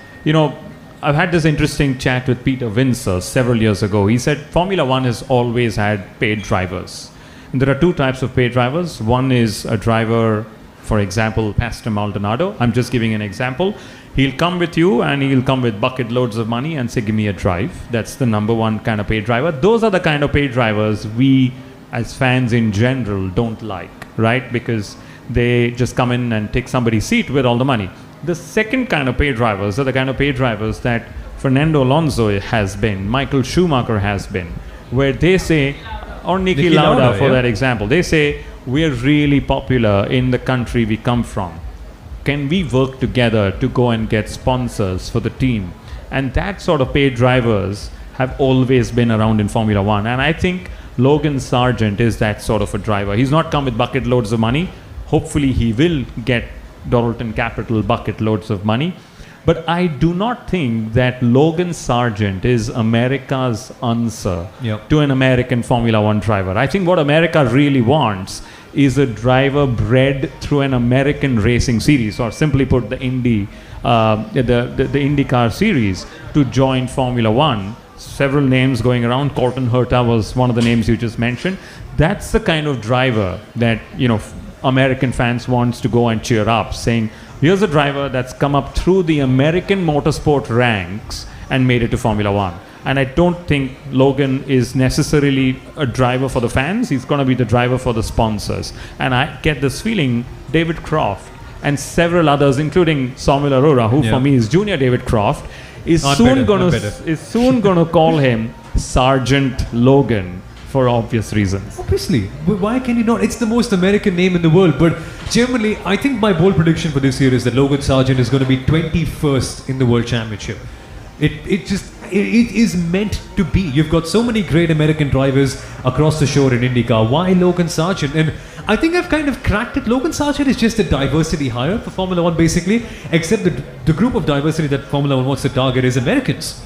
I: I've had this interesting chat with Peter Windsor several years ago. He said Formula One has always had paid drivers. And there are two types of paid drivers. One is a driver, for example, Pastor Maldonado. I'm just giving an example. He'll come with you and he'll come with bucket loads of money and say, give me a drive. That's the number one kind of paid driver. Those are the kind of paid drivers we, as fans in general, don't like, right? Because they just come in and take somebody's seat with all the money. The second kind of paid drivers are the kind of paid drivers that Fernando Alonso has been, Michael Schumacher has been, where they say, or Niki Lauda for that example, they say, we're really popular in the country we come from. Can we work together to go and get sponsors for the team? And that sort of paid drivers have always been around in Formula One. And I think Logan Sargent is that sort of a driver. He's not come with bucket loads of money. Hopefully he will get Dorilton Capital bucket loads of money. But I do not think that Logan Sargent is America's answer to an American Formula One driver. I think what America really wants is a driver bred through an American racing series, or simply put, the Indy, the IndyCar series, to join Formula One. Several names going around. Colton Herta was one of the names you just mentioned. That's the kind of driver that American fans wants to go and cheer up, saying, here's a driver that's come up through the American motorsport ranks and made it to Formula One. And I don't think Logan is necessarily a driver for the fans. He's going to be the driver for the sponsors. And I get this feeling David Croft and several others, including Samuel Arora, who for me is Junior David Croft, is soon going to call him Sergeant Logan for obvious reasons.
G: Obviously. Why can you not? It's the most American name in the world. But generally, I think my bold prediction for this year is that Logan Sargent is going to be 21st in the World Championship. It is meant to be. You've got so many great American drivers across the shore in IndyCar. Why Logan Sargent? And I think I've kind of cracked it. Logan Sargent is just a diversity hire for Formula One, basically, except the group of diversity that Formula One wants to target is Americans.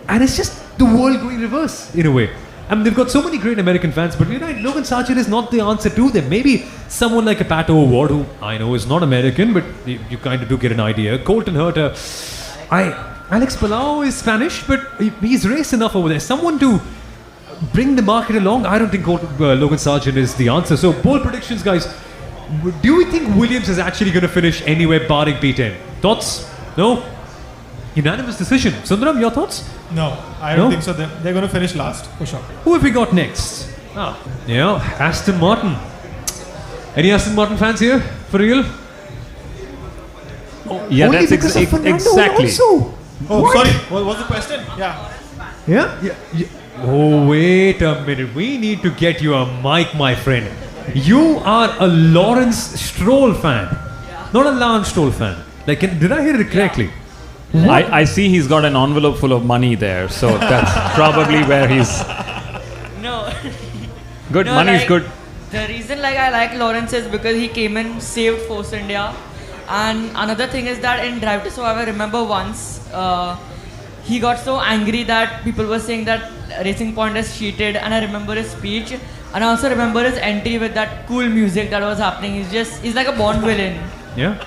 G: And it's just the world going reverse, in a way. I mean, they've got so many great American fans, but Logan Sargent is not the answer to them. Maybe someone like a Pato O'Ward, who I know is not American, but you kind of do get an idea. Colton Herta, Alex Palau is Spanish, but he's raced enough over there. Someone to bring the market along. I don't think Logan Sargent is the answer. So, bold predictions, guys. Do we think Williams is actually going to finish anywhere barring P10? Thoughts? No? Unanimous decision. Sundaram, your thoughts?
J: No, I don't think so. They're going to finish last, for sure.
G: Who have we got next? Aston Martin. Any Aston Martin fans here? For real?
I: Yeah, that's exactly.
J: Oh,
G: What?
J: sorry. What was the question? Yeah.
G: Oh, wait a minute. We need to get you a mic, my friend. You are a Lawrence Stroll fan, not a Lance Stroll fan. Did I hear it correctly?
I: I see he's got an envelope full of money there, so that's probably where he's.
K: No.
I: Good, money's good.
K: The reason I like Lawrence is because he came in, saved Force India. And another thing is that in Drive to Survive, I remember once he got so angry that people were saying that Racing Point is cheated, and I remember his speech, and I also remember his entry with that cool music that was happening. He's like a Bond villain.
I: Yeah.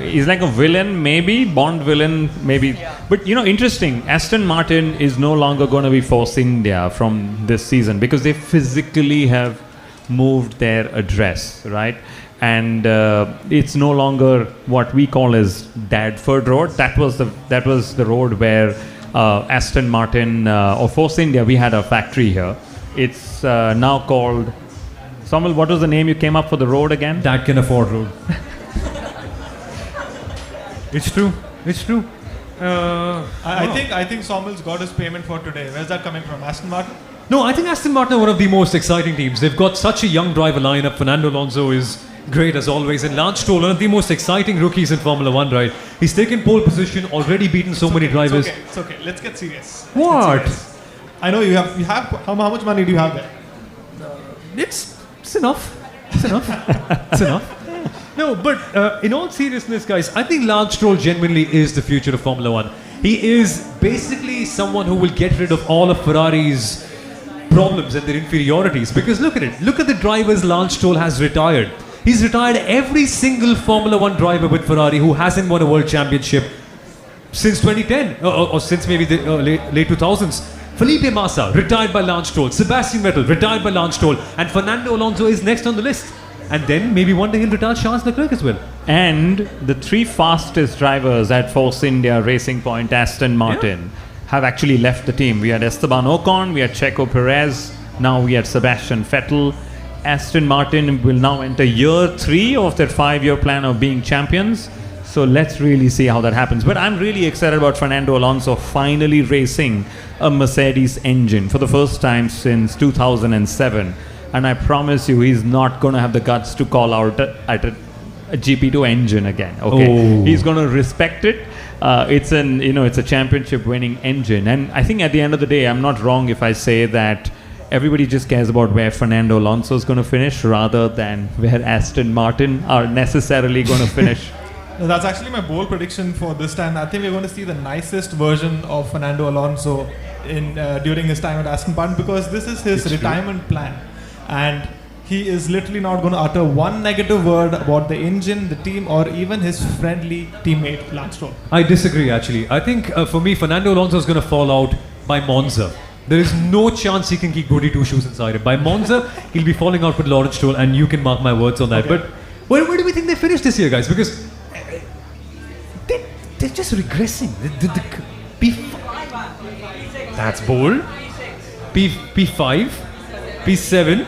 I: He's like a villain, maybe. Bond villain, maybe. Yeah. But interesting, Aston Martin is no longer going to be Force India from this season because they physically have moved their address, right? And it's no longer what we call as Dadford Road. That was the road where Aston Martin or Force India, we had a factory here. It's now called. Samuel, what was the name you came up for the road again?
G: That Can Afford Road. It's true.
J: I think Saumel's got his payment for today. Where's that coming from? Aston Martin?
G: No, I think Aston Martin are one of the most exciting teams. They've got such a young driver lineup. Fernando Alonso is great as always. And Lance Stroll, one of the most exciting rookies in Formula One, right? He's taken pole position, already beaten so many drivers.
J: It's okay. Let's get serious.
G: What?
J: I know you have. How much money do you have there?
G: It's enough. It's enough. It's enough. No, but in all seriousness, guys, I think Lance Stroll genuinely is the future of Formula One. He is basically someone who will get rid of all of Ferrari's problems and their inferiorities. Because look at it. Look at the drivers Lance Stroll has retired. He's retired every single Formula One driver with Ferrari who hasn't won a world championship since 2010 or since maybe the late 2000s. Felipe Massa, retired by Lance Stroll. Sebastian Vettel, retired by Lance Stroll. And Fernando Alonso is next on the list. And then maybe one day he'll retire Charles Leclerc as well.
I: And the 3 fastest drivers at Force India, Racing Point, Aston Martin, have actually left the team. We had Esteban Ocon, we had Checo Perez, now we had Sebastian Vettel. Aston Martin will now enter year 3 of their 5-year plan of being champions. So let's really see how that happens. But I'm really excited about Fernando Alonso finally racing a Mercedes engine for the first time since 2007. And I promise you, he's not going to have the guts to call out at a GP2 engine again. Okay, He's going to respect it. It's a championship-winning engine. And I think at the end of the day, I'm not wrong if I say that everybody just cares about where Fernando Alonso is going to finish rather than where Aston Martin are necessarily going to finish.
J: No, that's actually my bold prediction for this time. I think we're going to see the nicest version of Fernando Alonso during his time at Aston Martin, because this is his retirement plan. And he is literally not going to utter one negative word about the engine, the team, or even his friendly teammate, Lance Stroll.
G: I disagree, actually. I think, for me, Fernando Alonso is going to fall out by Monza. There is no chance he can keep goody 2 shoes inside him. By Monza, he'll be falling out with Lawrence Stroll, and you can mark my words on that. Okay. But where do we think they finished this year, guys? Because they're just regressing. That's bold. P5, P7.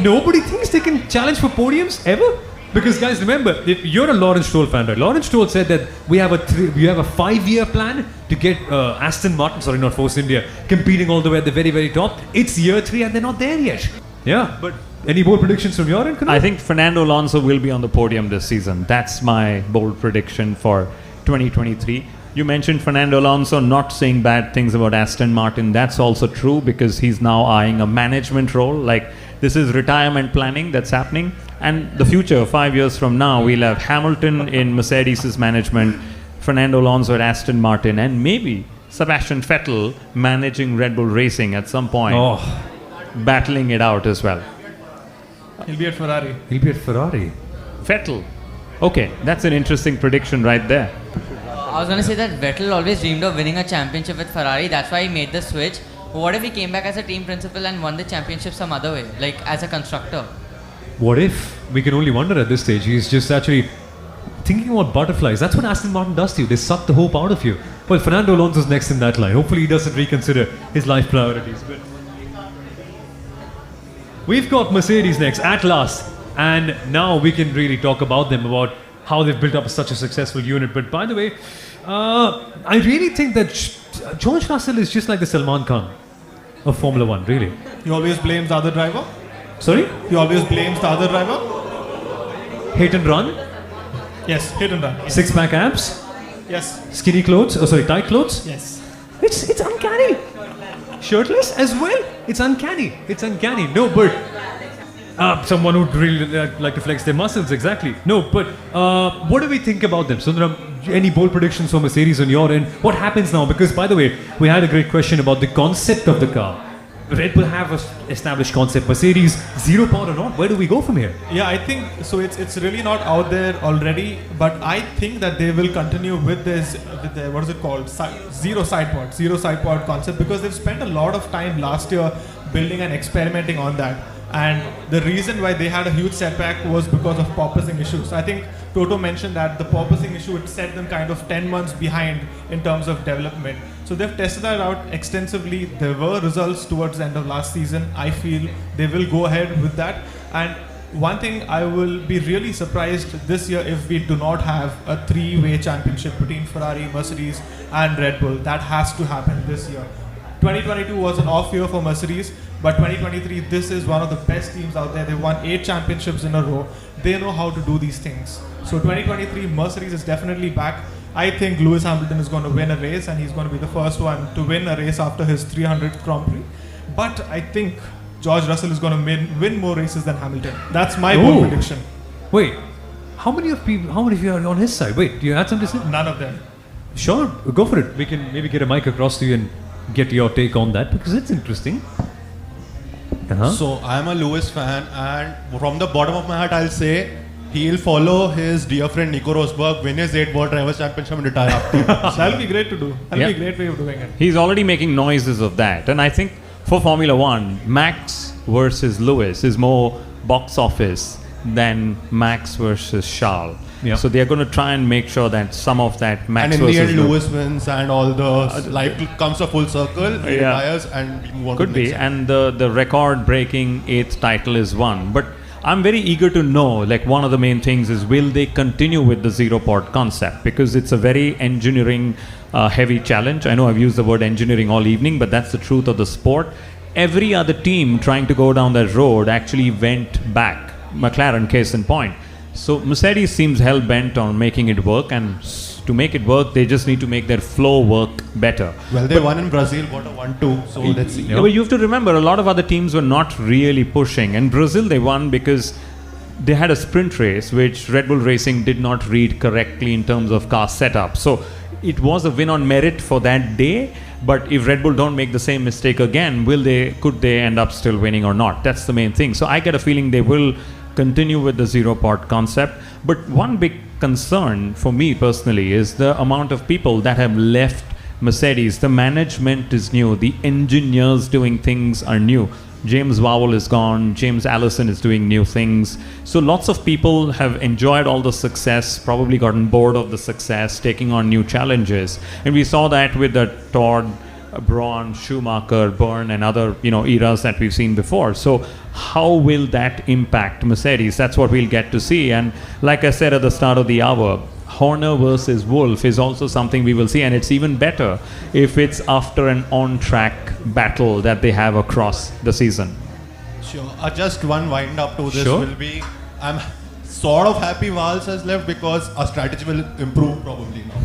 G: Nobody thinks they can challenge for podiums ever. Because guys, remember, if you're a Lawrence Stroll fan, right? Lawrence Stroll said that we have a 5-year plan to get Aston Martin, sorry, not Force India, competing all the way at the very, very top. It's year 3 and they're not there yet. Yeah, but any bold predictions from your end, Kunal?
I: I think Fernando Alonso will be on the podium this season. That's my bold prediction for 2023. You mentioned Fernando Alonso not saying bad things about Aston Martin. That's also true because he's now eyeing a management role. Like, this is retirement planning that's happening. And the future, 5 years from now, we'll have Hamilton in Mercedes' management, Fernando Alonso at Aston Martin, and maybe Sebastian Vettel managing Red Bull Racing at some point, battling it out as well.
J: He'll be at Ferrari.
I: Vettel. Okay, that's an interesting prediction right there.
K: I was going to say that Vettel always dreamed of winning a championship with Ferrari. That's why he made the switch. What if he came back as a team principal and won the championship some other way, like as a constructor?
G: What if? We can only wonder at this stage. He's just actually thinking about butterflies. That's what Aston Martin does to you. They suck the hope out of you. Well, Fernando Alonso's next in that line. Hopefully he doesn't reconsider his life priorities. But we've got Mercedes next, at last. And now we can really talk about them, about how they've built up such a successful unit. But by the way, I really think that George Russell is just like the Salman Khan of Formula One, really.
J: He always blames the other driver?
G: Sorry?
J: He always blames the other driver?
G: Hit and run?
J: Yes, hit and run. Yes.
G: Six-pack abs?
J: Yes.
G: Skinny clothes? Tight clothes?
J: Yes.
G: It's uncanny. Shirtless as well? It's uncanny. No, but someone who'd really like to flex their muscles, exactly. No, but what do we think about them? Sundaram, any bold predictions for Mercedes on your end? What happens now? Because, by the way, we had a great question about the concept of the car. Red Bull have an established concept. Mercedes, zero power or not. Where do we go from here?
J: Yeah, I think so. It's really not out there already, but I think that they will continue with this. With the, what is it called? Zero side pod concept, because they've spent a lot of time last year building and experimenting on that. And the reason why they had a huge setback was because of porpoising issues. I think Toto mentioned that the porpoising issue would set them kind of 10 months behind in terms of development. So they've tested that out extensively. There were results towards the end of last season. I feel they will go ahead with that. And one thing, I will be really surprised this year if we do not have a 3-way championship between Ferrari, Mercedes and Red Bull. That has to happen this year. 2022 was an off year for Mercedes, but 2023, this is one of the best teams out there. They've won 8 championships in a row. They know how to do these things. So 2023, Mercedes is definitely back. I think Lewis Hamilton is going to win a race, and he's going to be the first one to win a race after his 300th Grand Prix. But I think George Russell is going to win more races than Hamilton. That's my bold prediction.
G: Wait, how many of you are on his side? Wait, do you add something to say?
J: None of them.
G: Sure, go for it. We can maybe get a mic across to you and get your take on that because it's interesting.
S: So I'm a Lewis fan, and from the bottom of my heart, I'll say he'll follow his dear friend Nico Rosberg, win his 8 World Drivers' Championship and retire after.
J: That'll be great to do. That'll be a great way of doing it.
I: He's already making noises of that. And I think for Formula One, Max versus Lewis is more box office than Max versus Charles. So they're going to try and make sure that some of that Max
S: and in
I: versus
S: the end, Lewis wins, and all the life comes a full circle. He retires, and we move on
I: Could
S: to the
I: be,
S: next
I: and the record-breaking 8th title is won. But I'm very eager to know, like one of the main things is, will they continue with the zero-pod concept? Because it's a very engineering heavy challenge. I know I've used the word engineering all evening, but that's the truth of the sport. Every other team trying to go down that road actually went back. McLaren, case in point. So Mercedes seems hell-bent on making it work, and to make it work, they just need to make their flow work better.
S: Well, they won in Brazil, what a 1-2, so let's see.
I: Yeah, but you have to remember, a lot of other teams were not really pushing. And Brazil, they won because they had a sprint race, which Red Bull Racing did not read correctly in terms of car setup. So it was a win on merit for that day. But if Red Bull don't make the same mistake again, could they end up still winning or not? That's the main thing. So I get a feeling they will continue with the zero-pod concept. But one big concern for me personally is the amount of people that have left Mercedes. The management is new. The engineers doing things are new. James Vowell is gone. James Allison is doing new things. So lots of people have enjoyed all the success, probably gotten bored of the success, taking on new challenges. And we saw that with the Todd, Braun, Schumacher, Byrne, and other eras that we've seen before. So how will that impact Mercedes? That's what we'll get to see. And like I said at the start of the hour, Horner versus Wolff is also something we will see, and it's even better if it's after an on-track battle that they have across the season.
S: Sure. Just one wind up to this
I: Sure.
S: will be, I'm sort of happy Vals has left because our strategy will improve probably now.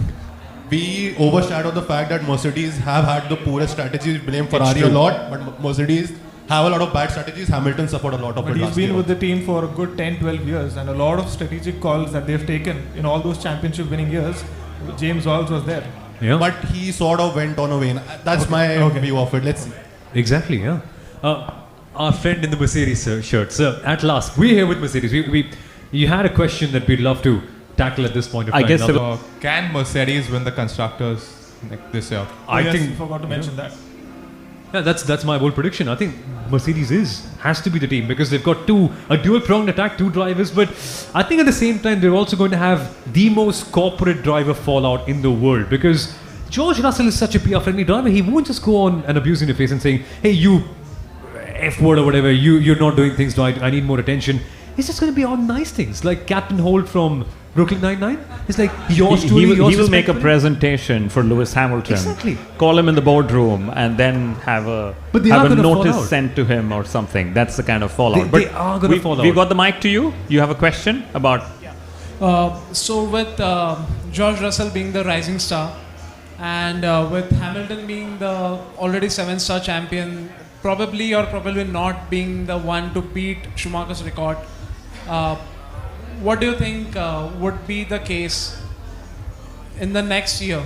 S: We overshadow the fact that Mercedes have had the poorest strategy. We blame Ferrari a lot, but Mercedes have a lot of bad strategies. Hamilton suffered a lot of
J: But
S: it
J: he's
S: last
J: been
S: year.
J: with the team for a good 10-12 years, and a lot of strategic calls that they've taken in all those championship winning years, James Vowles was there.
G: Yeah.
S: But he sort of went on a wane. That's my view of it. Let's see.
G: Exactly, yeah. Our friend in the Mercedes shirt. So at last, we're here with Mercedes. You had a question that we'd love to tackle at this point of time.
T: I guess can Mercedes win the constructors this year?
J: I forgot to mention that.
G: Yeah, that's my bold prediction. I think Mercedes has to be the team because they've got a dual-pronged attack, 2 drivers. But I think at the same time, they're also going to have the most corporate driver fallout in the world because George Russell is such a PR-friendly driver. He won't just go on and abuse in your face and saying, "Hey, you F-word or whatever, you're not doing things right. I need more attention." It's just going to be all nice things like Captain Holt from Brooklyn Nine-Nine. It's like yours truly.
I: He will make a presentation for Lewis Hamilton.
G: Exactly.
I: Call him in the boardroom and then have a notice sent to him or something. That's the kind of fallout.
G: They are going to fall out.
I: We've got the mic to you. You have a question about...
M: So with George Russell being the rising star and with Hamilton being the already 7-star champion, probably or probably not being the one to beat Schumacher's record, what do you think would be the case in the next year?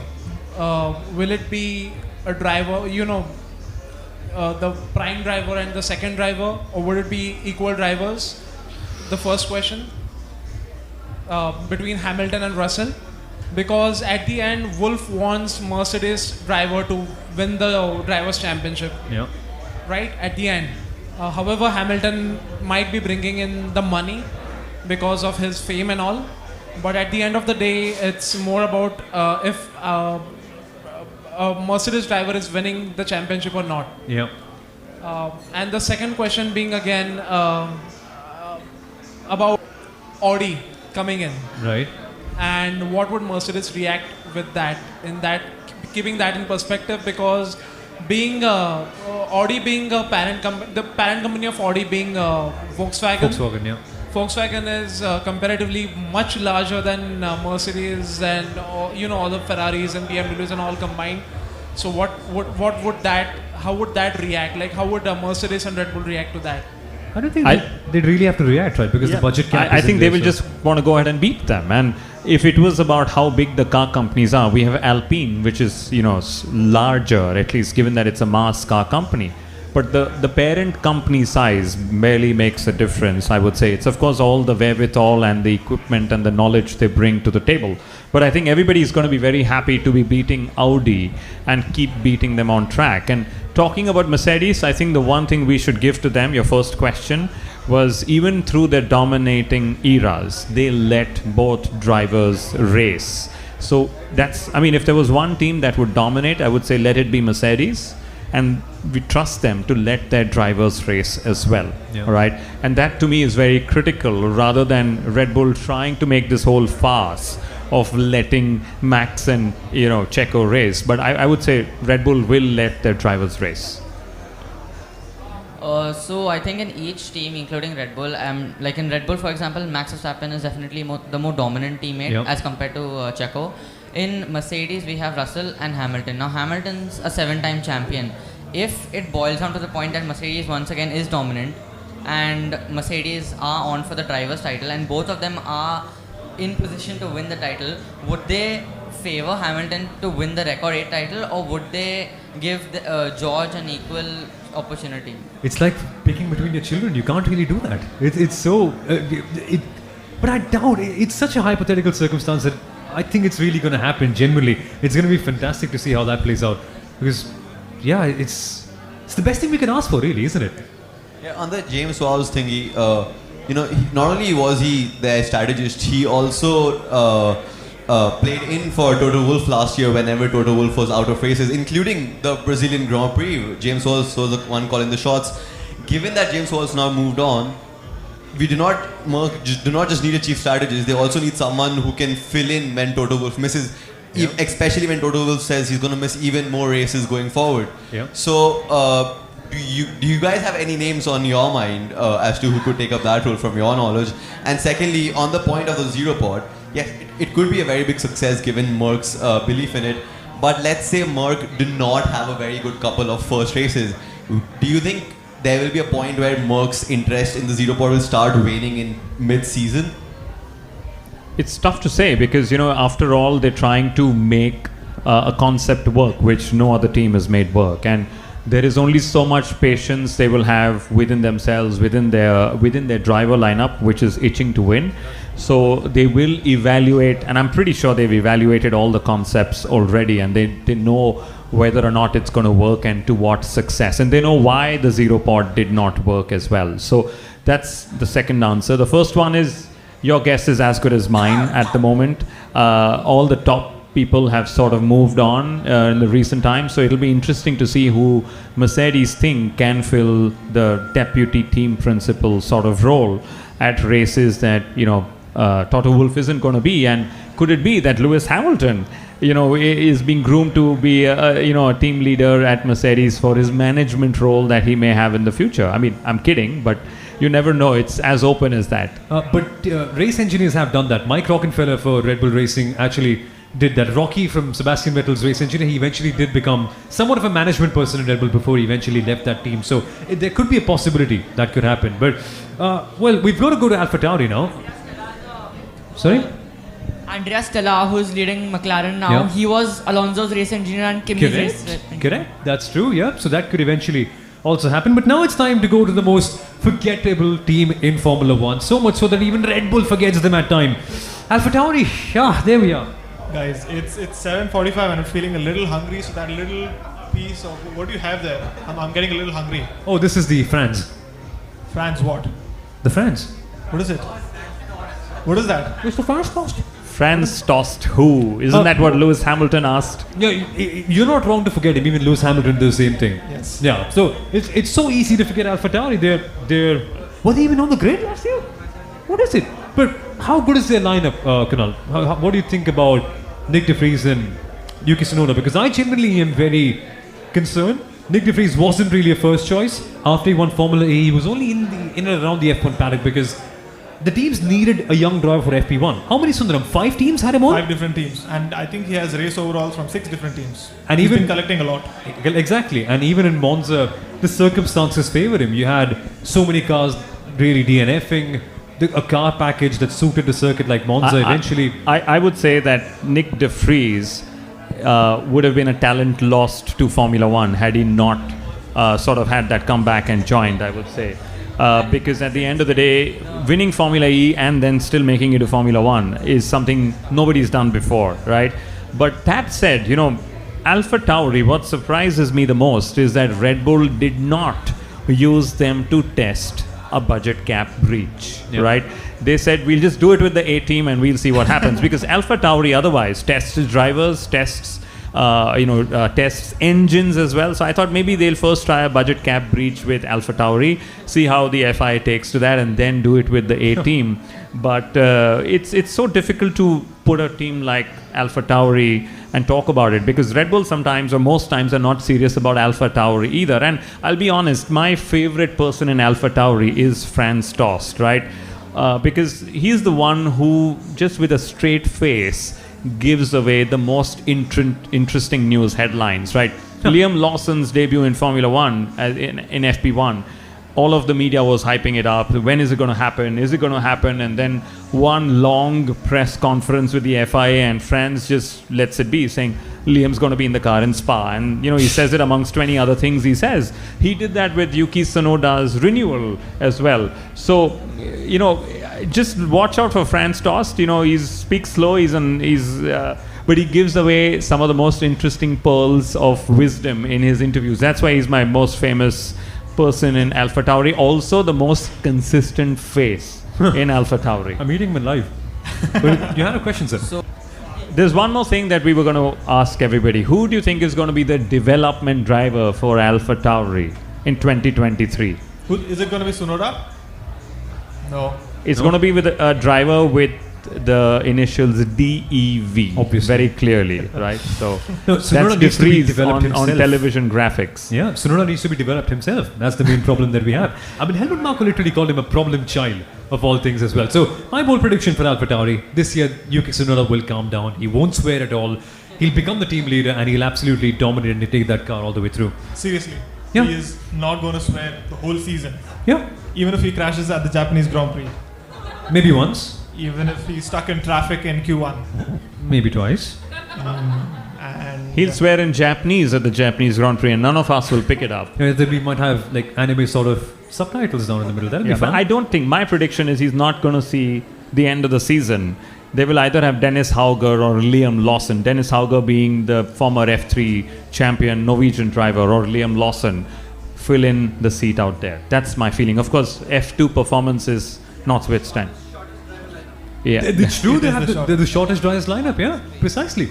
M: Will it be a driver, the prime driver and the second driver, or would it be equal drivers? The first question between Hamilton and Russell, because at the end, Wolff wants Mercedes driver to win the drivers' championship.
G: Yeah.
M: Right at the end. However, Hamilton might be bringing in the money because of his fame and all, but at the end of the day, it's more about if a Mercedes driver is winning the championship or not.
G: Yeah.
M: And the second question being again about Audi coming in.
G: Right.
M: And what would Mercedes react with that? In that, keeping that in perspective, because being Audi being a the parent company of Audi being Volkswagen. Volkswagen is comparatively much larger than Mercedes and all the Ferraris and BMWs and all combined. So what would that? How would that react? Like how would Mercedes and Red Bull react to that?
G: I don't think they'd really have to react, right? Because the budget cap.
I: I think they will just want to go ahead and beat them. And if it was about how big the car companies are, we have Alpine, which is larger, at least given that it's a mass car company. But the parent company size barely makes a difference, I would say. It's of course all the wherewithal and the equipment and the knowledge they bring to the table. But I think everybody is going to be very happy to be beating Audi and keep beating them on track. And talking about Mercedes, I think the one thing we should give to them, your first question, was even through their dominating eras, they let both drivers race. So if there was one team that would dominate, I would say let it be Mercedes. And we trust them to let their drivers race as well, right? And that to me is very critical, rather than Red Bull trying to make this whole farce of letting Max and Checo race. But I would say Red Bull will let their drivers race.
K: So I think in each team, including Red Bull, like in Red Bull, for example, Max Verstappen is definitely the more dominant teammate as compared to Checo. In Mercedes, we have Russell and Hamilton. Now, Hamilton's a 7-time champion. If it boils down to the point that Mercedes once again is dominant and Mercedes are on for the driver's title and both of them are in position to win the title, would they favor Hamilton to win the Record 8 title, or would they give George an equal opportunity?
G: It's like picking between your children. You can't really do that. It's so... but I doubt it's such a hypothetical circumstance that I think it's really going to happen. Genuinely, it's going to be fantastic to see how that plays out, because it's the best thing we can ask for, really, isn't it?
O: Yeah, on the James Vowles thingy, not only was he their strategist, he also played in for Toto Wolff last year whenever Toto Wolff was out of races, including the Brazilian Grand Prix. James Vowles was the one calling the shots. Given that James Vowles now moved on, we do not just need a chief strategist. They also need someone who can fill in when Toto Wolff misses, especially when Toto Wolff says he's going to miss even more races going forward. So, do you guys have any names on your mind as to who could take up that role from your knowledge? And secondly, on the point of the zero pod, yes, it could be a very big success given Merck's belief in it. But let's say Merck did not have a very good couple of first races. Do you think there will be a point where Merck's interest in the zero pod will start waning in mid-season?
I: It's tough to say because, after all, they're trying to make a concept work, which no other team has made work. And there is only so much patience they will have within themselves, within their driver lineup, which is itching to win. So they will evaluate, and I'm pretty sure they've evaluated all the concepts already, and they know whether or not it's going to work and to what success. And they know why the zero pod did not work as well. So that's the second answer. The first one is, your guess is as good as mine at the moment. All the top people have sort of moved on in the recent times, so it'll be interesting to see who Mercedes think can fill the deputy team principal sort of role at races that Toto Wolff isn't going to be. And could it be that Lewis Hamilton is being groomed to be a team leader at Mercedes for his management role that he may have in the future? I mean, I'm kidding, but you never know. It's as open as that.
G: But race engineers have done that. Mike Rockenfeller for Red Bull Racing actually did that. Rocky from Sebastian Vettel's race engineer, he eventually did become somewhat of a management person in Red Bull before he eventually left that team. So there could be a possibility that could happen. But, we've got to go to AlphaTauri now. Sorry?
K: Andrea Stella, who's leading McLaren now, he was Alonso's race engineer and Kimi's race engineer.
G: Correct. That's true, yeah. So that could eventually also happen. But now it's time to go to the most forgettable team in Formula One. So much so that even Red Bull forgets them at time. AlphaTauri, there we are.
J: Guys, it's 7:45 and I'm feeling a little hungry, so that little piece of... What do you have there? I'm getting a little hungry.
G: Oh, this is the Franz.
J: Franz what?
G: The Franz.
J: What is it? What is that?
G: It's the Franz toast.
I: Franz tossed who? Isn't that what Lewis Hamilton asked?
G: Yeah, you're not wrong to forget him. Even Lewis Hamilton did the same thing.
J: Yes.
G: Yeah, so it's so easy to forget AlphaTauri. Were they even on the grid last year? What is it? But how good is their lineup, Kunal? What do you think about Nick De Vries and Yuki Tsunoda? Because I genuinely am very concern. Nick De Vries wasn't really a first choice. After he won Formula E, he was only in and around the F1 paddock because the teams needed a young driver for FP1. How many, Sundaram? 5 teams had him on?
J: 5 different teams. And I think he has race overalls from 6 different teams.
G: And
J: he's
G: even
J: been collecting a lot.
G: Exactly. And even in Monza, the circumstances favoured him. You had so many cars really DNFing, a car package that suited the circuit like Monza eventually.
I: I would say that Nick De Vries would have been a talent lost to Formula One had he not sort of had that comeback and joined, I would say. Because at the end of the day, winning Formula E and then still making it to Formula One is something nobody's done before, right? But that said, Alpha Tauri, what surprises me the most is that Red Bull did not use them to test a budget cap breach, right? They said, we'll just do it with the A team and we'll see what happens. Because Alpha Tauri otherwise tests drivers, tests engines as well. So I thought maybe they'll first try a budget cap breach with Alpha Tauri, see how the FIA takes to that, and then do it with the A team. But it's so difficult to put a team like Alpha Tauri and talk about it, because Red Bull sometimes or most times are not serious about Alpha Tauri either. And I'll be honest, my favorite person in Alpha Tauri is Franz Tost, right? Because he's the one who, just with a straight face, gives away the most interesting news headlines, right? Liam Lawson's debut in Formula One in FP1, all of the media was hyping it up. When is it going to happen? Is it going to happen? And then one long press conference with the FIA, and Franz just lets it be, saying Liam's going to be in the car in Spa. And, he says it amongst 20 other things he says. He did that with Yuki Tsunoda's renewal as well. So, just watch out for Franz Tost. He speaks slow, but he gives away some of the most interesting pearls of wisdom in his interviews. That's why he's my most famous person in Alpha Tauri. Also, the most consistent face in Alpha Tauri.
G: I'm meeting him in live. You had a question, sir.
I: So, there's one more thing that we were going to ask everybody. Who do you think is going to be the development driver for Alpha Tauri in 2023?
J: Is it going to be Tsunoda? No.
I: It's going to be with a driver with the initials DEV, obviously, very clearly, right? So
G: Tsunoda
I: that's
G: needs to be
I: DeVries
G: developed
I: on
G: himself.
I: Television graphics.
G: Yeah, Tsunoda needs to be developed himself. That's the main problem that we have. I mean, Helmut Marko literally called him a problem child of all things as well. So my bold prediction for Alpha Tauri, this year Yuki Tsunoda will calm down. He won't swear at all. He'll become the team leader and he'll absolutely dominate and take that car all the way through.
J: Seriously.
G: Yeah.
J: He is not going to swear the whole season.
G: Yeah.
J: Even if he crashes at the Japanese Grand Prix.
G: Maybe once.
J: Even if he's stuck in traffic in Q1.
G: Maybe twice.
J: And
I: He'll swear in Japanese at the Japanese Grand Prix and none of us will pick it up.
G: Yeah, then we might have like anime sort of subtitles down in the middle. That'll be
I: But
G: fun.
I: I don't think, my prediction is he's not going to see the end of the season. They will either have Dennis Hauger or Liam Lawson. Dennis Hauger being the former F3 champion Norwegian driver, or Liam Lawson fill in the seat out there. That's my feeling. Of course, F2 performance is notwithstanding. Yeah.
G: It's true, they have the shortest drivers lineup, yeah, precisely.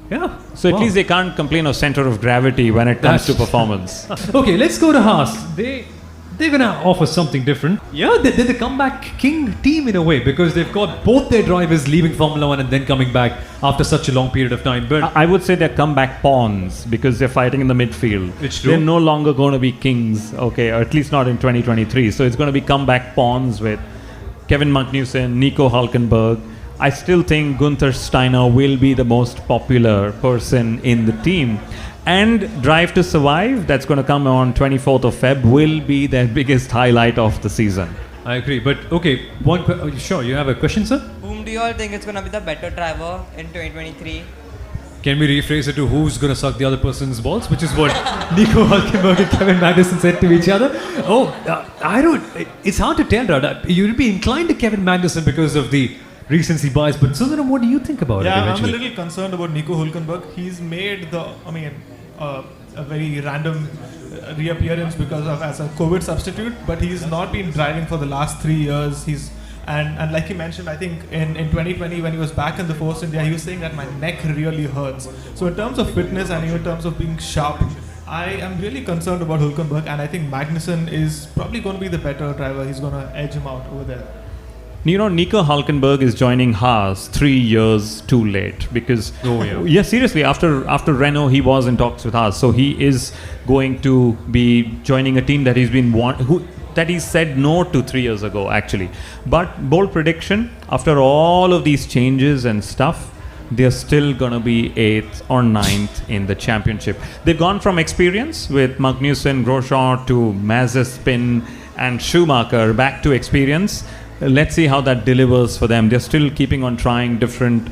G: Yeah.
I: So at least they can't complain of center of gravity when it comes to performance.
G: Okay, let's go to Haas. They're going to offer something different. Yeah, they're the comeback king team in a way, because they've got both their drivers leaving Formula One and then coming back after such a long period of time. But
I: I would say they're comeback pawns because they're fighting in the midfield.
G: It's true.
I: They're no longer going to be kings, okay, or at least not in 2023. So it's going to be comeback pawns with Kevin Magnussen, Nico Hülkenberg. I still think Gunther Steiner will be the most popular person in the team. And Drive to Survive, that's going to come on 24th of Feb, will be their biggest highlight of the season.
G: I agree. But okay, sure, you have a question, sir?
U: Whom do you all think is going to be the better driver in 2023?
G: Can we rephrase it to who's going to suck the other person's balls? Which is what Nico Hülkenberg and Kevin Magnussen said to each other. I don't... It's hard to tell, Rada. You'd be inclined to Kevin Magnussen because of the recency bias. But Sundaram, what do you think about it eventually?
J: I'm a little concerned about Nico Hülkenberg. He's made a very random reappearance as a COVID substitute, but he's not been driving for the last 3 years. And like he mentioned, I think in 2020 when he was back in the Force India, he was saying that my neck really hurts. So in terms of fitness and in terms of being sharp, I am really concerned about Hülkenberg, and I think Magnussen is probably going to be the better driver. He's going to edge him out over there.
I: You know, Nico Hülkenberg is joining Haas 3 years too late because, seriously, after Renault, he was in talks with Haas, so he is going to be joining a team that he's been that he said no to 3 years ago, actually. But bold prediction: after all of these changes and stuff, they're still gonna be 8th or 9th in the championship. They've gone from experience with Magnussen, Grosjean to Mazepin and Schumacher back to experience. Let's see how that delivers for them. They're still keeping on trying different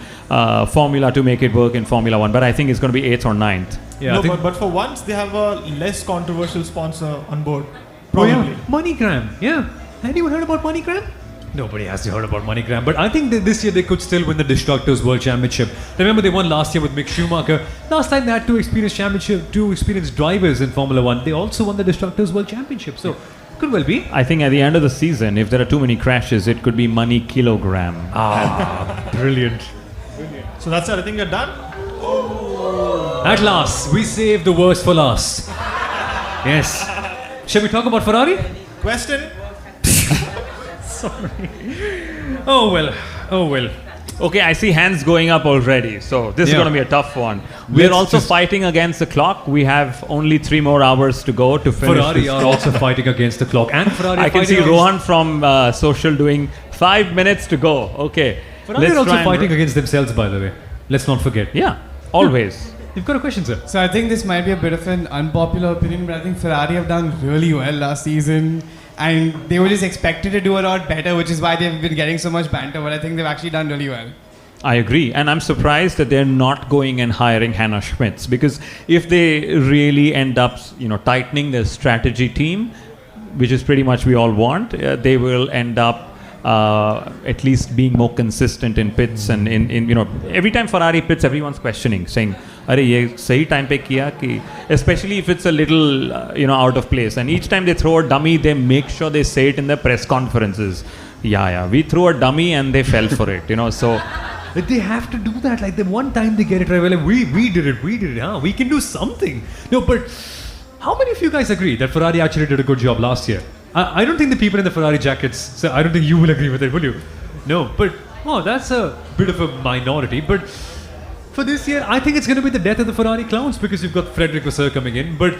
I: formula to make it work in Formula 1, but I think it's going to be 8th or 9th.
J: Yeah, no, but for once they have a less controversial sponsor on board. Probably.
G: Oh, yeah. MoneyGram. Yeah. Anyone heard about MoneyGram? Nobody has heard about MoneyGram, but I think that this year they could still win the Destructors World Championship. Remember, they won last year with Mick Schumacher. Last time they had two experienced drivers in Formula 1. They also won the Destructors World Championship. So, could well be.
I: I think at the end of the season, if there are too many crashes, it could be Money Kilogram.
G: Brilliant.
J: So that's it. I think you're done.
G: At last, we saved the worst for last. Yes. Shall we talk about Ferrari?
J: Question?
G: Sorry. Oh well.
I: Okay, I see hands going up already. So this is going to be a tough one. We're also fighting against the clock. We have only 3 more hours to go to finish.
G: Ferrari are also fighting against the clock. And Ferrari
I: I can see Rohan from social doing 5 minutes to go. Okay.
G: Ferrari are also fighting against themselves, by the way. Let's not forget.
I: Yeah, always.
G: You've got a question, sir?
A: So I think this might be a bit of an unpopular opinion, but I think Ferrari have done really well last season. And they were just expected to do a lot better, which is why they've been getting so much banter. But I think they've actually done really well.
I: I agree. And I'm surprised that they're not going and hiring Hannah Schmitz. Because if they really end up, tightening their strategy team, which is pretty much we all want, they will end up at least being more consistent in pits and in every time Ferrari pits, everyone's questioning, saying, "Are ye sahi time pe kiya ki?" Especially if it's a little out of place. And each time they throw a dummy, they make sure they say it in their press conferences. Yeah, we threw a dummy and they fell for it. So
G: they have to do that. Like the one time they get it right, well, like, we did it. We can do something. No, but how many of you guys agree that Ferrari actually did a good job last year? I don't think the people in the Ferrari jackets, so I don't think you will agree with it, will you? No, but that's a bit of a minority. But for this year, I think it's going to be the death of the Ferrari clowns because you've got Frederic Vasseur coming in. But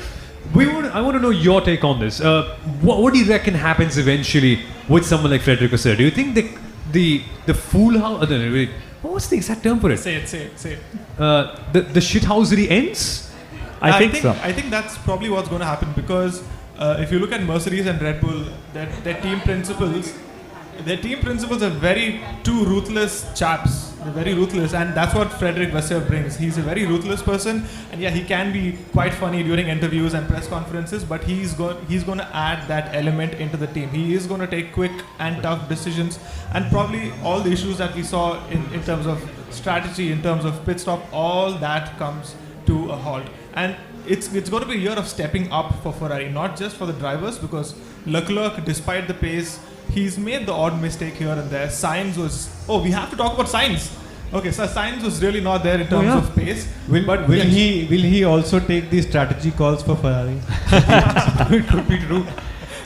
G: I want to know your take on this. What do you reckon happens eventually with someone like Frederic Vasseur? Do you think the fool house? What's the exact term for it?
J: Say it.
G: The shithousery ends?
J: I think so. I think that's probably what's going to happen because if you look at Mercedes and Red Bull, their team principals are very two ruthless chaps. They're very ruthless, and that's what Frederic Vasseur brings. He's a very ruthless person, and he can be quite funny during interviews and press conferences, but he's going to add that element into the team. He is going to take quick and tough decisions, and probably all the issues that we saw in terms of strategy, in terms of pit stop, all that comes to a halt. And it's going to be a year of stepping up for Ferrari, not just for the drivers, because Leclerc, despite the pace, he's made the odd mistake here and there. Sainz was... we have to talk about Sainz. Okay, so Sainz was really not there in terms of pace.
V: Will he also take these strategy calls for Ferrari?
G: It could be true.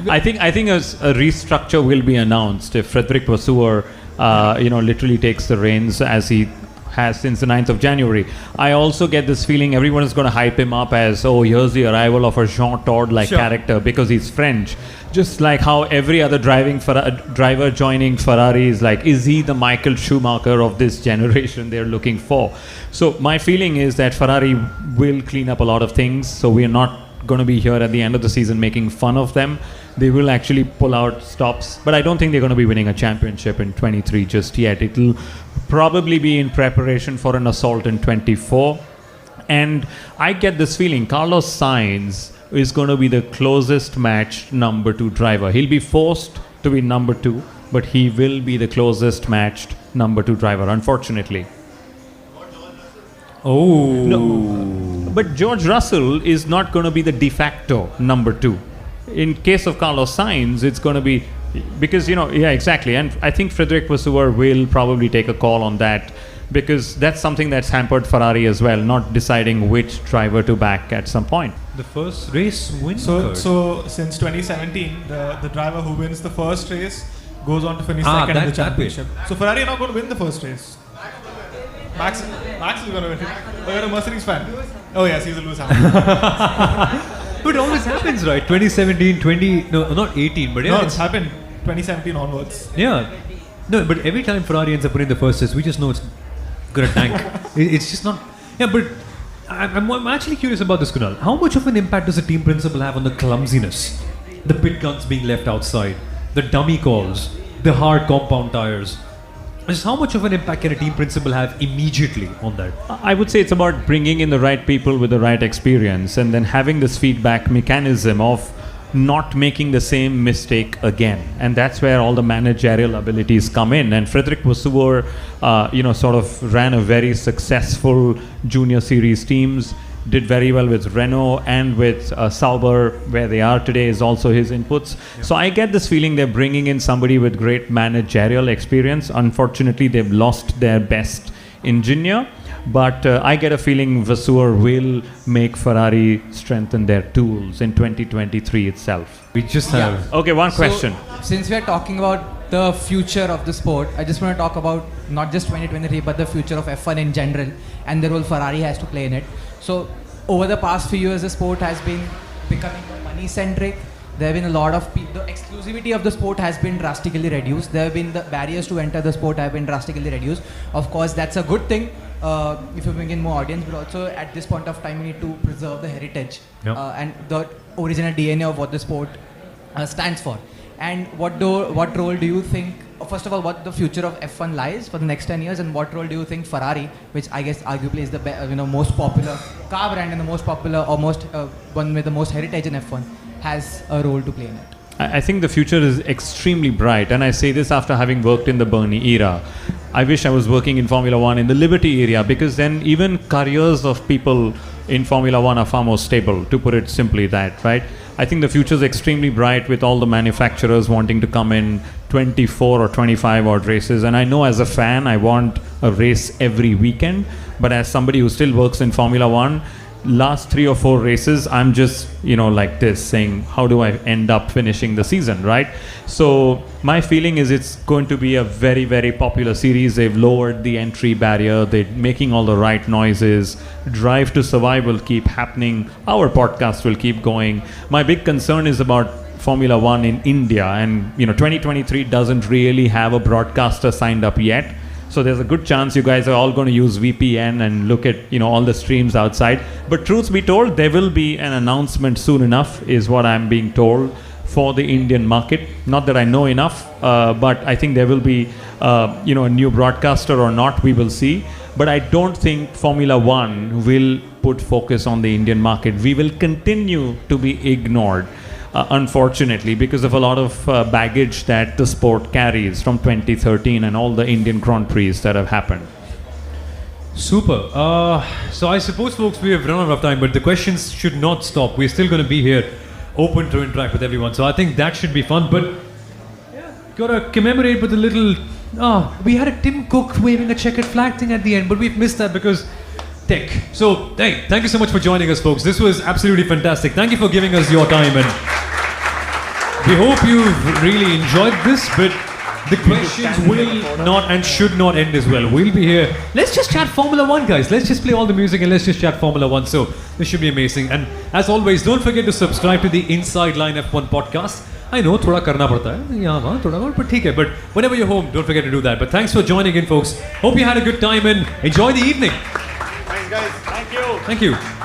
I: I think a restructure will be announced if Frederic Vasseur, literally takes the reins as he has since the 9th of January. I also get this feeling everyone is going to hype him up as, here's the arrival of a Jean Todt-like character because he's French. Just like how every other driver joining Ferrari is like, is he the Michael Schumacher of this generation they're looking for? So my feeling is that Ferrari will clean up a lot of things, so we're not going to be here at the end of the season making fun of them. They will actually pull out stops, but I don't think they're going to be winning a championship in 23 just yet. It'll probably be in preparation for an assault in 24. And I get this feeling Carlos Sainz is going to be the closest matched number 2 driver. He'll be forced to be number 2, but he will be the closest matched number 2 driver, unfortunately. No, but George Russell is not going to be the de facto number 2. In case of Carlos Sainz, it's going to be because exactly, and I think Frederic Vasseur will probably take a call on that because that's something that's hampered Ferrari as well, not deciding which driver to back at some point.
G: The first race win.
J: So since 2017, the driver who wins the first race goes on to finish second in the championship. So Ferrari are not going to win the first race. Max is going to win it. Oh, you're a Mercedes fan? Oh yes, he's a Lewis Hamilton.
G: But it always happens, right? 2017, no, not 18, but yeah.
J: No, it's happened 2017 onwards.
G: Yeah. No, but every time Ferrari ends up winning the first race, we just know it's going to tank. It's just not... Yeah, but I'm actually curious about this, Kunal. How much of an impact does the team principal have on the clumsiness? The pit guns being left outside, the dummy calls, the hard compound tires. Just how much of an impact can a team principal have immediately on that?
I: I would say it's about bringing in the right people with the right experience and then having this feedback mechanism of not making the same mistake again. And that's where all the managerial abilities come in. And Frederick Vasseur, sort of ran a very successful junior series teams, did very well with Renault and with Sauber, where they are today, is also his inputs. Yeah. So I get this feeling they're bringing in somebody with great managerial experience. Unfortunately, they've lost their best engineer. But I get a feeling Vasseur will make Ferrari strengthen their tools in 2023 itself.
G: We just have...
I: Okay, one question.
N: Since we are talking about the future of the sport, I just want to talk about not just 2023 but the future of F1 in general and the role Ferrari has to play in it. So over the past few years, the sport has been becoming money-centric. There have been a lot of the exclusivity of the sport has been drastically reduced. There have been the barriers to enter the sport have been drastically reduced. Of course, that's a good thing if you bring in more audience, but also at this point of time, we need to preserve the heritage and the original DNA of what the sport stands for. And what role do you think? First of all, what the future of F1 lies for the next 10 years, and what role do you think Ferrari, which I guess arguably is the most popular car brand and the most popular or one with the most heritage in F1, has a role to play in it?
I: I think the future is extremely bright, and I say this after having worked in the Bernie era. I wish I was working in Formula One in the Liberty area, because then even careers of people in Formula One are far more stable, to put it simply that, right? I think the future is extremely bright with all the manufacturers wanting to come in 24 or 25 odd races. And I know as a fan, I want a race every weekend. But as somebody who still works in Formula One, last 3 or 4 races, I'm just, like this, saying, how do I end up finishing the season, right? So my feeling is it's going to be a very, very popular series. They've lowered the entry barrier. They're making all the right noises. Drive to Survive will keep happening. Our podcast will keep going. My big concern is about Formula One in India. And, 2023 doesn't really have a broadcaster signed up yet. So there's a good chance you guys are all going to use VPN and look at, all the streams outside. But truth be told, there will be an announcement soon enough, is what I'm being told, for the Indian market. Not that I know enough, but I think there will be, a new broadcaster or not, we will see. But I don't think Formula One will put focus on the Indian market. We will continue to be ignored. Unfortunately, because of a lot of baggage that the sport carries from 2013 and all the Indian Grand Prix that have happened.
G: Super. So I suppose, folks, we have run out of time, but the questions should not stop. We're still going to be here, open to interact with everyone. So I think that should be fun. But got to commemorate with a little... we had a Tim Cook waving a checkered flag thing at the end, but we've missed that because... tech. So, hey, thank you so much for joining us, folks. This was absolutely fantastic. Thank you for giving us your time, and we hope you've really enjoyed this, but the questions will not and should not end as well. We'll be here. Let's just chat Formula One, guys. Let's just play all the music and let's just chat Formula One. So, this should be amazing. And as always, don't forget to subscribe to the Inside Line F1 podcast. I know, thoda karna padta hai. Yeah, thoda, but theek hai. But whenever you're home, don't forget to do that. But thanks for joining in, folks. Hope you had a good time and enjoy the evening.
J: Thanks, guys. Thank you.
G: Thank you.